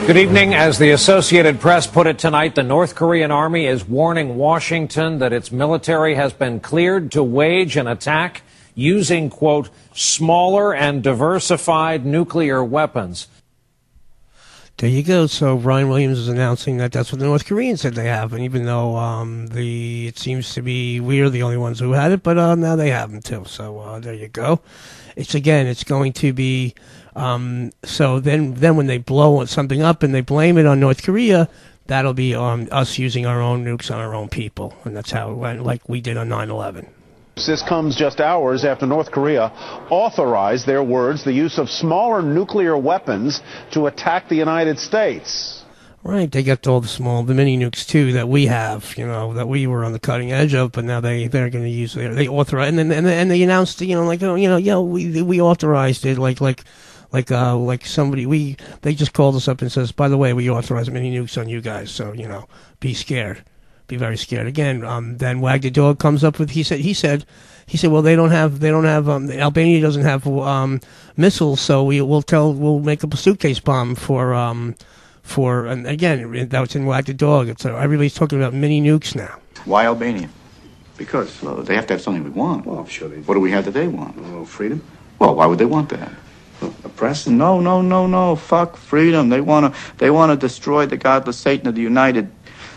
Good evening. As the Associated Press put it tonight, the North Korean army is warning Washington that its military has been cleared to wage an attack using, quote, smaller and diversified nuclear weapons. There you go. So Ryan Williams is announcing that that's what the North Koreans said they have, and even though it seems to be we're the only ones who had it, but now they have them too. So there you go. It's going to be so then when they blow something up and they blame it on North Korea, that'll be us using our own nukes on our own people, and that's how it went, like we did on 9/11. This comes just hours after North Korea authorized, their words, the use of smaller nuclear weapons to attack the United States. Right, they got all the mini nukes too that we have, that we were on the cutting edge of, but now they're going to use they authorize and they announced, we authorized it like somebody they just called us up and says, by the way, we authorize mini nukes on you guys, so be scared. Be very scared. Again, then Wag the Dog comes up with, he said, well, they don't have, Albania doesn't have, missiles, so we'll make up a suitcase bomb and again, that was in Wag the Dog. Everybody's talking about mini nukes now. Why Albania? Because they have to have something we want. Well, I'm sure they do. What do we have that they want? Well, freedom. Well, why would they want that? Oppression? No. Fuck freedom. They wanna destroy the godless Satan of the United.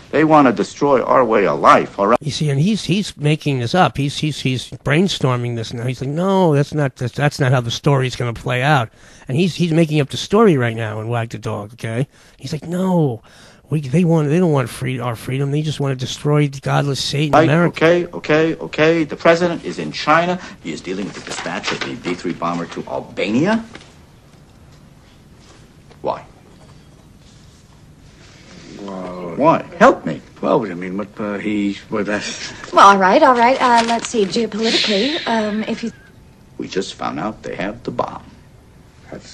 They want to destroy our way of life. All right. You see, and he's making this up. He's brainstorming this now. He's like, no, that's not how the story's going to play out. And he's making up the story right now in Wag the Dog. Okay. He's like, no. They don't want our freedom. They just want to destroy the godless Satan in America. Okay. The president is in China. He is dealing with the dispatch of the B-3 bomber to Albania. Why? Why? Help me. Well, I mean, that's... Well, all right. Let's see. Geopolitically, if you... We just found out they have the bomb.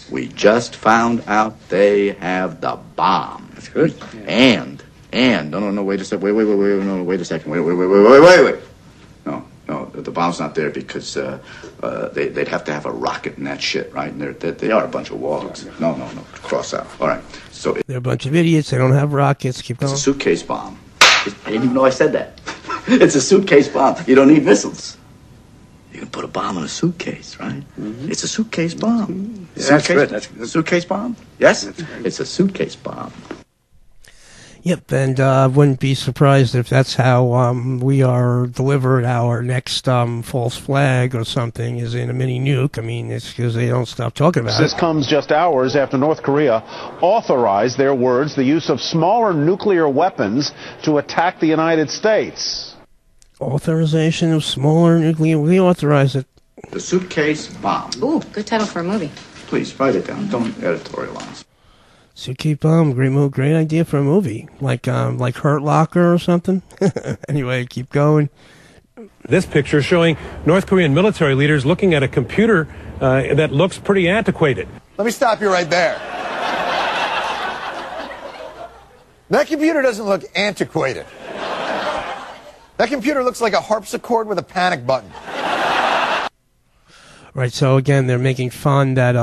We just found out they have the bomb. That's good. Yeah. And no, wait a second. Wait a second. Wait. No, the bomb's not there because they'd have to have a rocket and that shit, right? And they are a bunch of wogs. No, cross out. All right. So they're a bunch of idiots. They don't have rockets. Keep going. It's a suitcase bomb. I didn't even know I said that. It's a suitcase bomb. You don't need missiles. You can put a bomb in a suitcase, right? Mm-hmm. It's a suitcase bomb. Yeah, that's good. That's good. A suitcase bomb? Yes, it's a suitcase bomb. Yep, and I wouldn't be surprised if that's how we are delivered our next false flag or something is in a mini nuke. I mean, it's because they don't stop talking about it. This comes just hours after North Korea authorized, their words, the use of smaller nuclear weapons to attack the United States. Authorization of smaller nuclear, we authorize it. The suitcase bomb. Ooh, good title for a movie. Please, write it down. Don't editorialize. Suitcase bomb, great idea for a movie, like Hurt Locker or something. Anyway, keep going. This picture showing North Korean military leaders looking at a computer that looks pretty antiquated. Let me stop you right there. That computer doesn't look antiquated. That computer looks like a harpsichord with a panic button. Right, so again, they're making fun that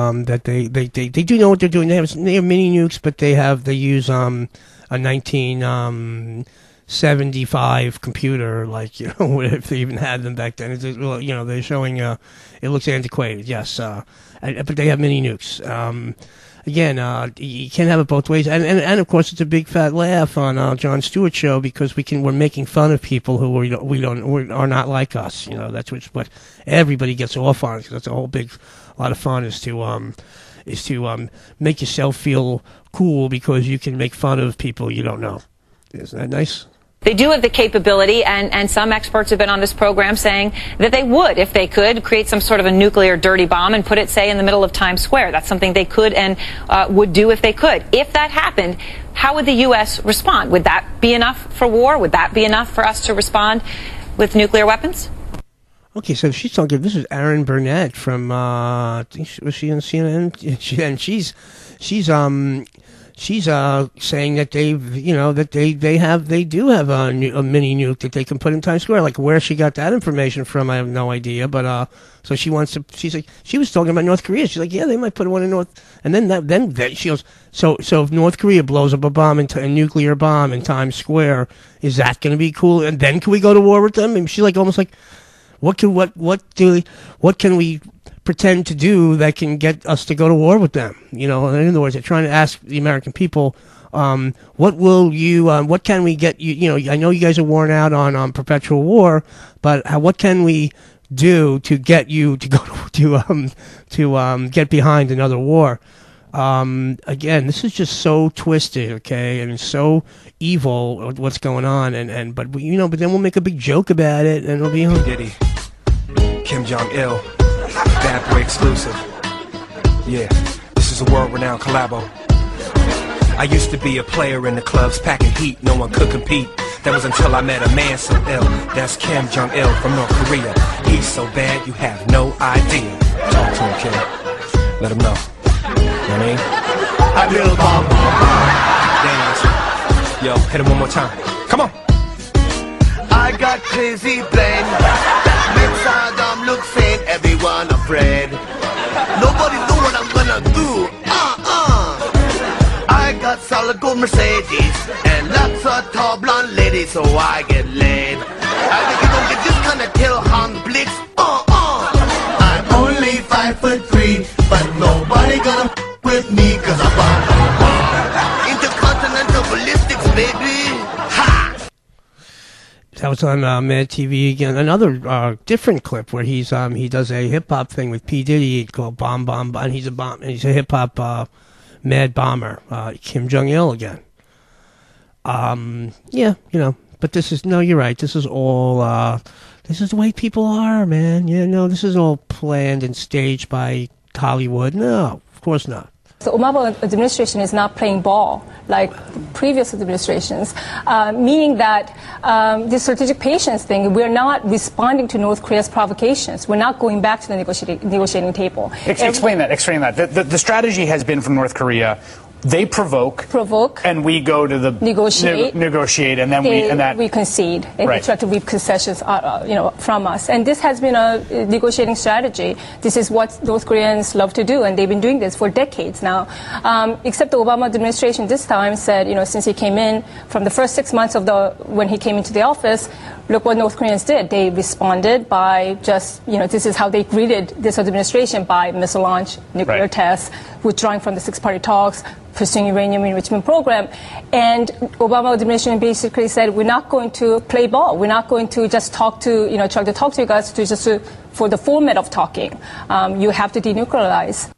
they do know what they're doing. They have mini nukes, but they use a 1975 computer, like, you know, if they even had them back then. Well, you know, they're showing it looks antiquated, yes, but they have mini nukes. Again, you can't have it both ways, and of course it's a big fat laugh on Jon Stewart's show because we're making fun of people who are not like us. You know, that's what everybody gets off on. Cause that's a lot of fun is to make yourself feel cool because you can make fun of people you don't know. Isn't that nice? They do have the capability, and some experts have been on this program saying that they would, if they could, create some sort of a nuclear dirty bomb and put it, say, in the middle of Times Square. That's something they could and would do if they could. If that happened, how would the U.S. respond? Would that be enough for war? Would that be enough for us to respond with nuclear weapons? Okay, so she's talking. This is Aaron Burnett from. Was she on CNN? And she's saying that they do have a mini nuke that they can put in Times Square. Like where she got that information from, I have no idea. But so she was talking about North Korea. She's like, yeah, they might put one in North. And then she goes, so if North Korea blows up a nuclear bomb in Times Square, is that going to be cool? And then can we go to war with them? And she's like, almost like, what can we pretend to do that can get us to go to war with them? You know, in other words, they're trying to ask the American people, what can we get you? You know, I know you guys are worn out on perpetual war, but what can we do to get you to go to get behind another war? Again, this is just so twisted, okay, and it's so evil what's going on, but then we'll make a big joke about it, and it'll be Diddy, Kim Jong-il. Bad Boy exclusive. Yeah, this is a world-renowned collabo. I used to be a player in the clubs, packing heat, no one could compete. That was until I met a man so ill. That's Kim Jong-il from North Korea. He's so bad you have no idea. Talk to him, kid. Let him know. You know what I mean? I build bomb. Dance. Yo, hit him one more time. Come on. I got crazy brain. Make Saddam look sane, everyone afraid. Nobody know what I'm gonna do. I got solid gold Mercedes and lots of tall blonde ladies, so I get laid. I think you don't get this kind of tail hung blitz. I'm only 5'3", but nobody gonna with me 'cause I'm intercontinental ballistics, baby. Ha! That was on Mad TV again. Another different clip where he does a hip hop thing with P Diddy called Bomb Bomb, and he's a hip hop mad bomber, Kim Jong Il again. Yeah, but this is you're right. This is all this is the way people are, man. This is all planned and staged by Hollywood. No, of course not. The Obama administration is not playing ball like previous administrations, meaning that this strategic patience thing, we're not responding to North Korea's provocations. We're not going back to the negotiating table. Explain that. The strategy has been from North Korea. They provoke, and we go to the negotiate, and then we concede, and right. They try to reap concessions, from us. And this has been a negotiating strategy. This is what North Koreans love to do, and they've been doing this for decades now. Except the Obama administration this time said, since he came in, from the first 6 months of when he came into the office, look what North Koreans did. They responded by just, this is how they greeted this administration, by missile launch, nuclear tests, withdrawing from the six-party talks, pursuing uranium enrichment program. And Obama administration basically said, we're not going to play ball. We're not going to just try to talk to you guys for the format of talking. You have to denuclearize.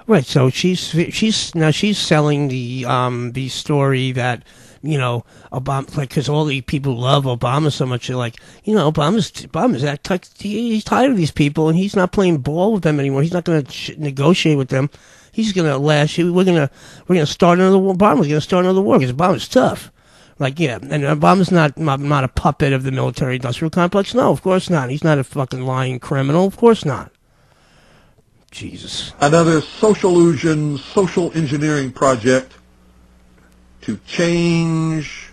Right. So she's selling the story that, Obama, because all the people love Obama so much. They're like, Obama's he's tired of these people, and he's not playing ball with them anymore. He's not going to negotiate with them. He's going to we're going to start another war. Obama's going to start another war because Obama's tough. Like, yeah, and Obama's not a puppet of the military-industrial complex. No, of course not. He's not a fucking lying criminal. Of course not. Jesus. Another social illusion, social engineering project to change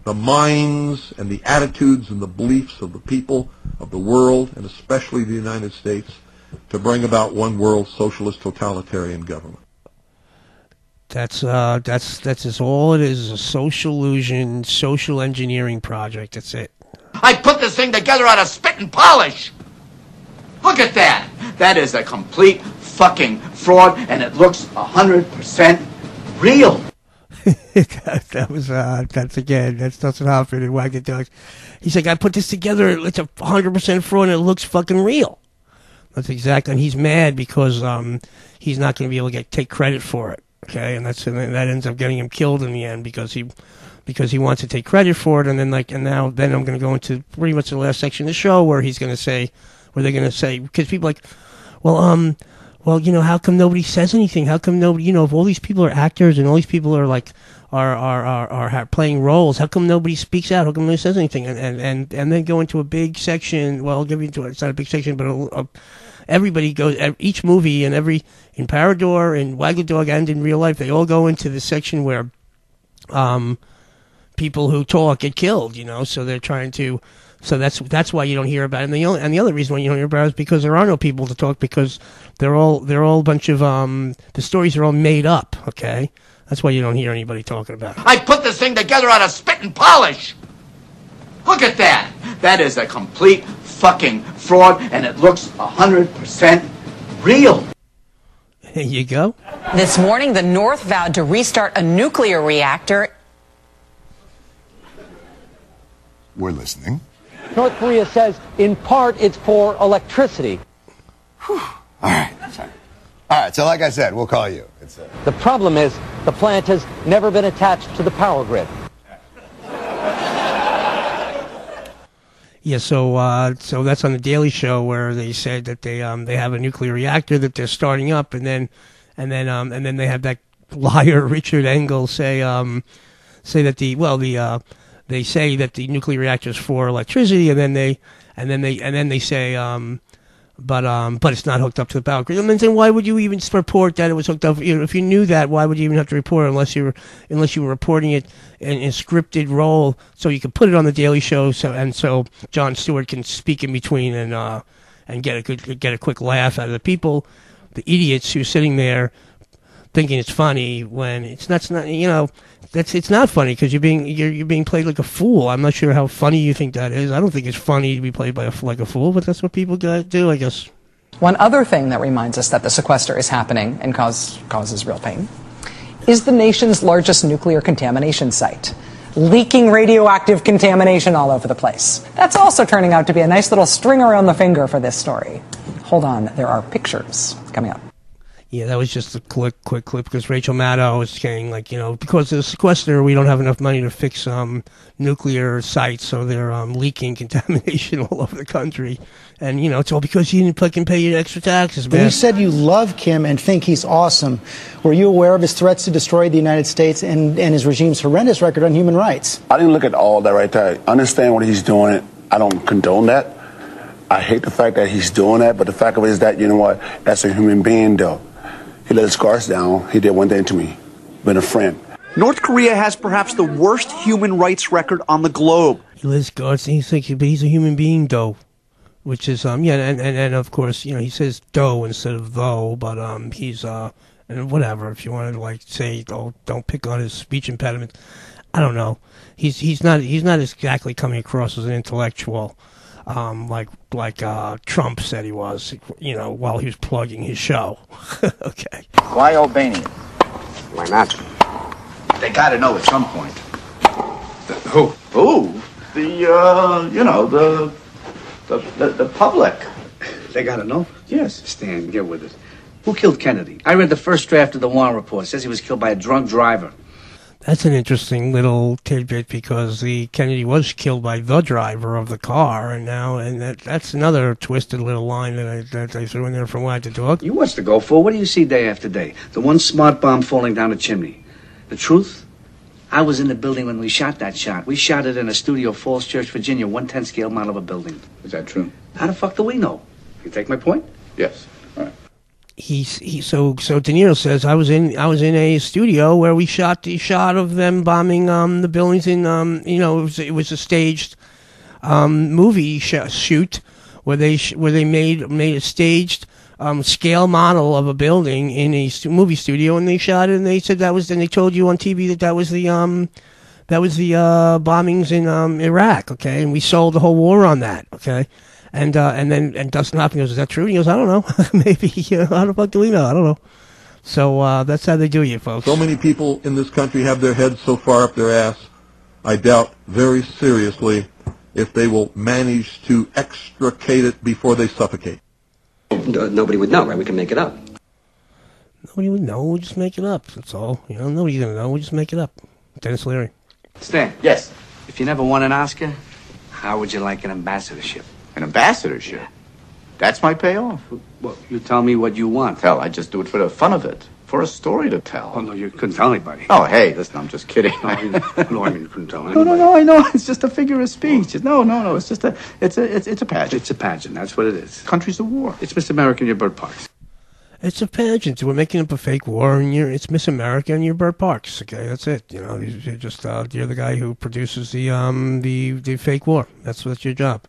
the minds and the attitudes and the beliefs of the people of the world, and especially the United States, to bring about one world socialist totalitarian government. That's all it is, a social illusion, social engineering project. That's it. I put this thing together out of spit and polish. Look at that. That is a complete fucking fraud, and it looks 100% real. That's Dustin Hoffman and Wagner Dogs. He's like, I put this together, it's 100% fraud, and it looks fucking real. That's exactly, and he's mad because he's not going to be able to take credit for it. Okay, and that ends up getting him killed in the end because he wants to take credit for it, and then then I'm going to go into pretty much the last section of the show where they're going to say, because people are like, well, how come nobody says anything? How come nobody, if all these people are actors and all these people are like are playing roles, how come nobody speaks out? How come nobody says anything? And then go into a big section. Well, I'll give you it's not a big section, but everybody goes, each movie and in Parador, in Wag the Dog, and in real life, they all go into the section where people who talk get killed, so they're trying to, so that's why you don't hear about it. And the other reason why you don't hear about it is because there are no people to talk, because they're all a bunch of, the stories are all made up, okay? That's why you don't hear anybody talking about it. I put this thing together out of spit and polish. Look at that. That is a complete fucking fraud, and it looks 100% real. There you go. This morning, the North vowed to restart a nuclear reactor. We're listening. North Korea says, in part, it's for electricity. All right, so like I said, we'll call you. The problem is, the plant has never been attached to the power grid. Yeah, so that's on the Daily Show where they said that they have a nuclear reactor that they're starting up, and then they have that liar Richard Engel say that they say that the nuclear reactor is for electricity, and then they say but it's not hooked up to the power grid. And then why would you even report that it was hooked up? If you knew that, why would you even have to report it unless you were reporting it in a scripted role so you could put it on the Daily Show so Jon Stewart can speak in between and get a quick laugh out of the people, the idiots who are sitting there thinking it's funny when it's not it's not funny because you're being played like a fool. I'm not sure how funny you think that is. I don't think it's funny to be played by like a fool, but that's what people do, I guess. One other thing that reminds us that the sequester is happening and causes real pain is the nation's largest nuclear contamination site. Leaking radioactive contamination all over the place. That's also turning out to be a nice little string around the finger for this story. Hold on, there are pictures coming up. Yeah, that was just a quick clip because Rachel Maddow was saying, because of the sequester, we don't have enough money to fix nuclear sites, so they're leaking contamination all over the country. And, it's all because you didn't fucking pay your extra taxes, man. You said you love Kim and think he's awesome. Were you aware of his threats to destroy the United States and his regime's horrendous record on human rights? I didn't look at all that right there. I understand what he's doing. I don't condone that. I hate the fact that he's doing that, but the fact of it is that, you know what, that's a human being, though. He let his guards down. He did one thing to me. Been a friend. North Korea has perhaps the worst human rights record on the globe. He let his guards down. But he's a human being, though. Which is, and of course, he says dough instead of though, but he's, and whatever, if you want to, say, oh, don't pick on his speech impediment. I don't know. He's not exactly coming across as an intellectual. Like Trump said he was, while he was plugging his show. Okay. Why Albania? Why not? They got to know at some point. Who? Who? The public. They got to know? Yes. Stan, get with it. Who killed Kennedy? I read the first draft of the Warren report. It says he was killed by a drunk driver. That's an interesting little tidbit because Kennedy was killed by the driver of the car, and that's another twisted little line that I threw in there from what to talk. You watch the Go For. What do you see day after day? The one smart bomb falling down a chimney. The truth? I was in the building when we shot that shot. We shot it in a studio, Falls Church, Virginia, 1/10 scale model of a building. Is that true? How the fuck do we know? You take my point? Yes. All right. So De Niro says I was in a studio where we shot the shot of them bombing the buildings in it was a staged movie shoot where they made a staged scale model of a building in a movie studio, and they shot it, and they said and they told you on TV that was the bombings in Iraq, okay, and we sold the whole war on that, okay. And then Dustin Hoffman goes, is that true? And he goes, I don't know. Maybe, how the fuck do we know? I don't know. So that's how they do you, folks. So many people in this country have their heads so far up their ass, I doubt very seriously if they will manage to extricate it before they suffocate. Nobody would know, right? We can make it up. Nobody would know. We'll just make it up. That's all. Nobody's going to know. We'll just make it up. Dennis Leary. Stan. Yes. If you never won an Oscar, how would you like an ambassadorship? An ambassadorship? That's my payoff. Well, you tell me what you want. Hell, I just do it for the fun of it. For a story to tell. Oh, no, you couldn't tell anybody. Oh, hey, listen, I'm just kidding. No, I mean, you couldn't tell anybody. No, I know. It's just a figure of speech. No. It's just it's a pageant. It's a pageant. That's what it is. Country's a war. It's Miss America and your bird parks. It's a pageant. We're making up a fake war, and it's Miss America and your bird parks. Okay, that's it. You're just you're the guy who produces the fake war. That's your job.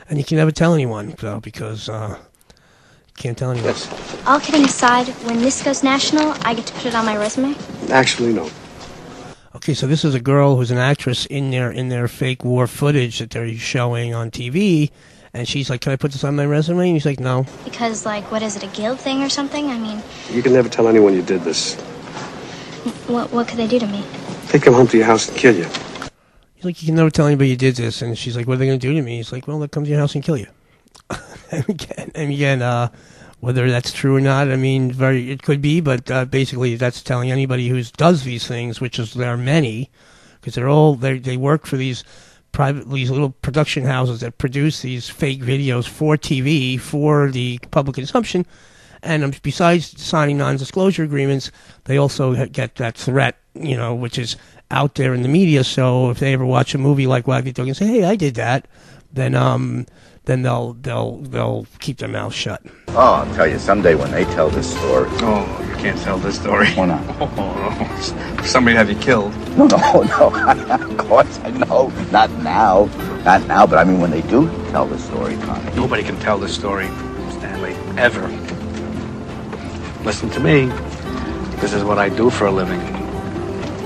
And you can never tell anyone, though, because you can't tell anyone. Yes. All kidding aside, when this goes national, I get to put it on my resume? Actually, no. Okay, so this is a girl who's an actress in their fake war footage that they're showing on TV, and she's like, can I put this on my resume? And he's like, no. Because, what is it, a guild thing or something? I mean... You can never tell anyone you did this. What could they do to me? They come home to your house and kill you. He's like, you can never tell anybody you did this. And she's like, what are they going to do to me? He's like, well, they'll come to your house and kill you. and again, whether that's true or not, I mean, it could be, but basically that's telling anybody who does these things, which is there are many, because they work for these little production houses that produce these fake videos for TV for the public consumption. And besides signing non-disclosure agreements, they also get that threat, which is out there in the media. So if they ever watch a movie like Wacky Dog and say, hey, I did that, then then they'll keep their mouth shut. Oh, I'll tell you, someday when they tell this story. Oh, you can't tell this story. Why not? Oh, somebody have you killed. No, of course I know. Not now, but I mean when they do tell the story, Connie. Nobody can tell this story, Stanley, ever. Listen to me. This is what I do for a living.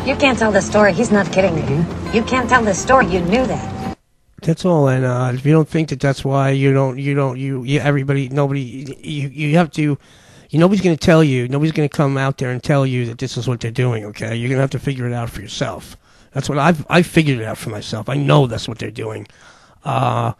You can't tell the story. He's not kidding you. You can't tell the story. You knew that. That's all, and if you don't think that that's why nobody, you have to, nobody's going to tell you, nobody's going to come out there and tell you that this is what they're doing, okay? You're going to have to figure it out for yourself. That's what I figured it out for myself. I know that's what they're doing. That's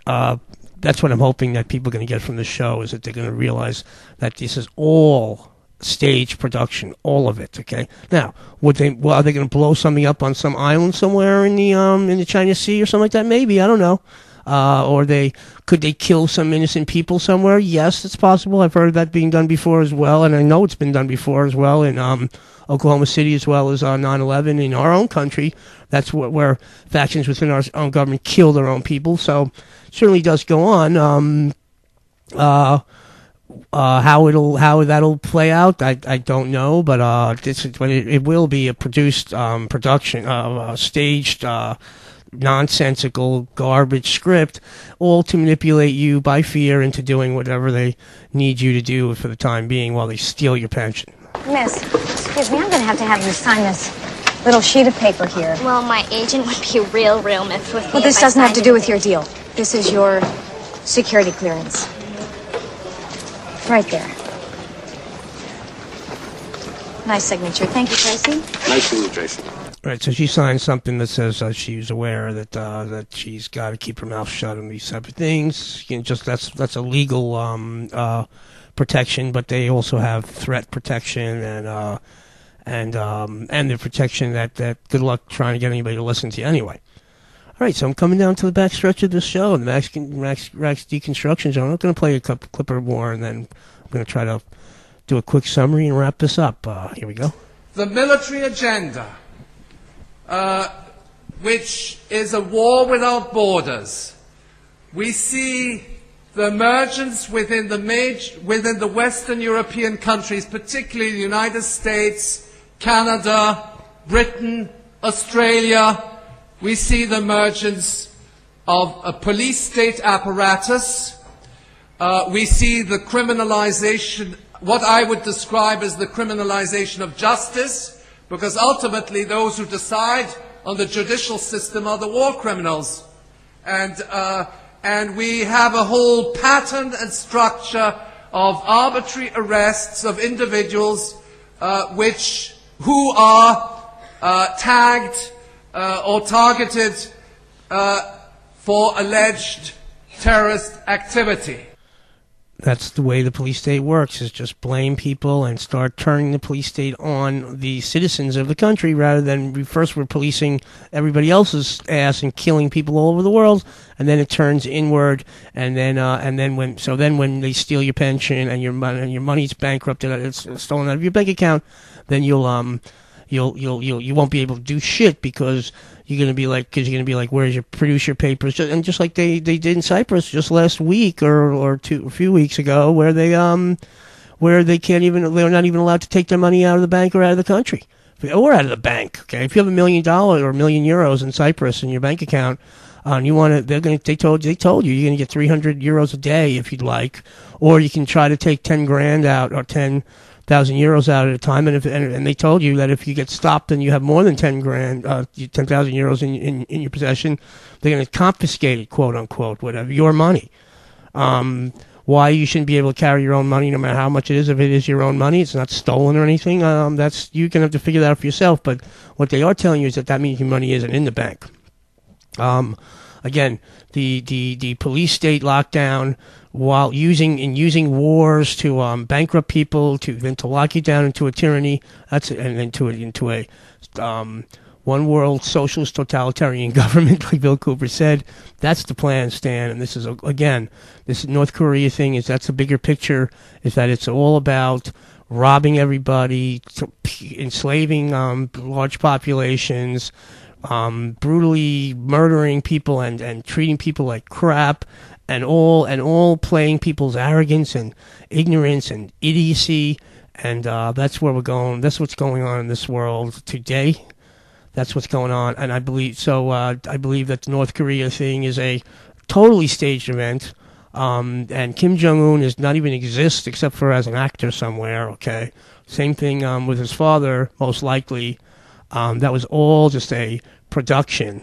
what I'm hoping that people are going to get from the show, is that they're going to realize that this is all stage production, all of it. Okay. Now, are they going to blow something up on some island somewhere in the China Sea or something like that? Maybe, I don't know. Or could they kill some innocent people somewhere? Yes, it's possible. I've heard that being done before as well, and I know it's been done before as well in Oklahoma City, as well as 9/11 in our own country. That's where factions within our own government kill their own people. So it certainly does go on. How that'll play out, I don't know, but it will be a produced production of a staged nonsensical garbage script, all to manipulate you by fear into doing whatever they need you to do for the time being while they steal your pension. Miss, excuse me, I'm going to have you sign this little sheet of paper here. Well, my agent would be real miffed with me. Well, this doesn't have to do with your deal. This is your security clearance. Right there. Nice signature. Thank you, Tracy. Nice to meet you, Tracy. Right, so she signed something that says she's aware that she's got to keep her mouth shut on these type of things. That's a legal protection, but they also have threat protection and the protection that good luck trying to get anybody to listen to you anyway. All right, so I'm coming down to the back stretch of this show, the Ratt's Deconstruction Zone. I'm going to play a clip or more, and then I'm going to try to do a quick summary and wrap this up. Here we go. The military agenda, which is a war without borders. We see the emergence within the Western European countries, particularly the United States, Canada, Britain, Australia. We see the emergence of a police state apparatus. We see the criminalization, what I would describe as the criminalization of justice, because ultimately those who decide on the judicial system are the war criminals. And we have a whole pattern and structure of arbitrary arrests of individuals who are tagged or targeted for alleged terrorist activity. That's the way the police state works, is just blame people and start turning the police state on the citizens of the country, rather than first we're policing everybody else's ass and killing people all over the world, and then it turns inward, and then when they steal your pension and your money's bankrupted, it's stolen out of your bank account, then you won't be able to do shit, because you're going to be like, where's your producer papers? And just like they did in Cyprus just last week or a few weeks ago, where they're not even allowed to take their money out of the bank or out of the country, or out of the bank. Okay, if you have $1 million or €1 million in Cyprus in your bank account, and you want to, they told you you're going to get €300 a day if you'd like, or you can try to take 10 grand out or 10,000 euros out at a time, and they told you that if you get stopped and you have more than 10,000 euros in your possession, they're going to confiscate it, quote unquote, whatever, your money. Why you shouldn't be able to carry your own money, no matter how much it is, if it is your own money, it's not stolen or anything. That's, you're going to have to figure that out for yourself. But what they are telling you is that means your money isn't in the bank. Again, the police state lockdown, while using wars to bankrupt people, to lock you down into a tyranny, into a one world socialist totalitarian government, like Bill Cooper said. That's the plan, Stan. And this is this North Korea thing. That's a bigger picture. Is that it's all about robbing everybody, enslaving large populations, brutally murdering people and treating people like crap, all playing people's arrogance and ignorance and idiocy, and that's where we're going. That's what's going on in this world today. That's what's going on, and I believe that the North Korea thing is a totally staged event, and Kim Jong-un does not even exist except for as an actor somewhere. Okay, same thing with his father, most likely. That was all just a production,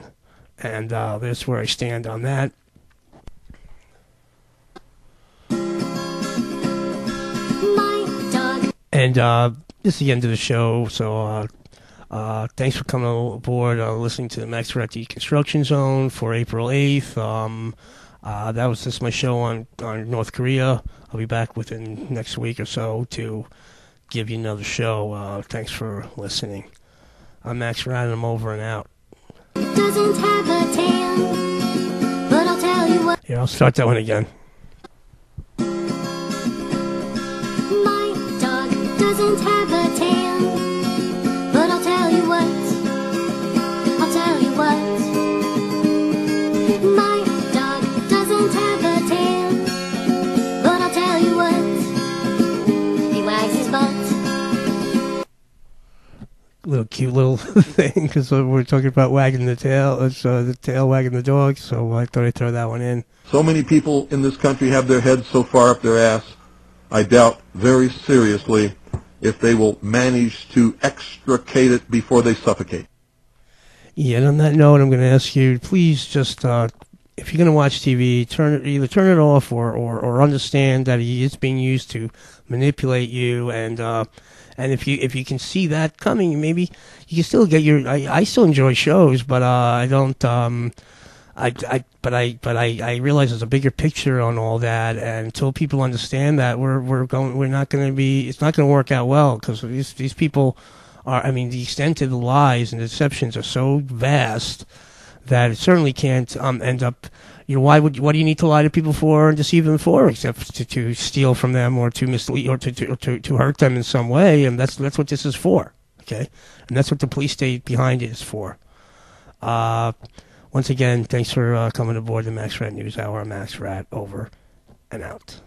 and that's where I stand on that. And this is the end of the show, so thanks for coming aboard, listening to the Max Ratt Deconstruction Zone for April 8th. That was just my show on North Korea. I'll be back within next week or so to give you another show. Thanks for listening. I'm Max Ratt, and I'm over and out. Doesn't have a tail, but I'll tell you what. Here, I'll start that one again. My dog doesn't have a tail, but I'll tell you what. I'll tell you what. My dog doesn't have a tail, but I'll tell you what. He wags his butt. Little cute little thing, because we're talking about wagging the tail. It's the tail wagging the dog, so I thought I'd throw that one in. So many people in this country have their heads so far up their ass, I doubt very seriously if they will manage to extricate it before they suffocate. Yeah, and on that note, I'm going to ask you, please just, if you're going to watch TV, either turn it off or understand that he is being used to manipulate you, and if you can see that coming, maybe you can still get your. I still enjoy shows, but I don't. I realize there's a bigger picture on all that, and until people understand that, we're not going to be. It's not going to work out well, because these people are. I mean, the extent of the lies and deceptions are so vast that it certainly can't end up. You know, what do you need to lie to people for and deceive them for, except to steal from them or to mislead or to hurt them in some way? And that's what this is for, okay? And that's what the police state behind it is for. Once again, thanks for coming aboard the Max Ratt News Hour. I'm Max Ratt, over and out.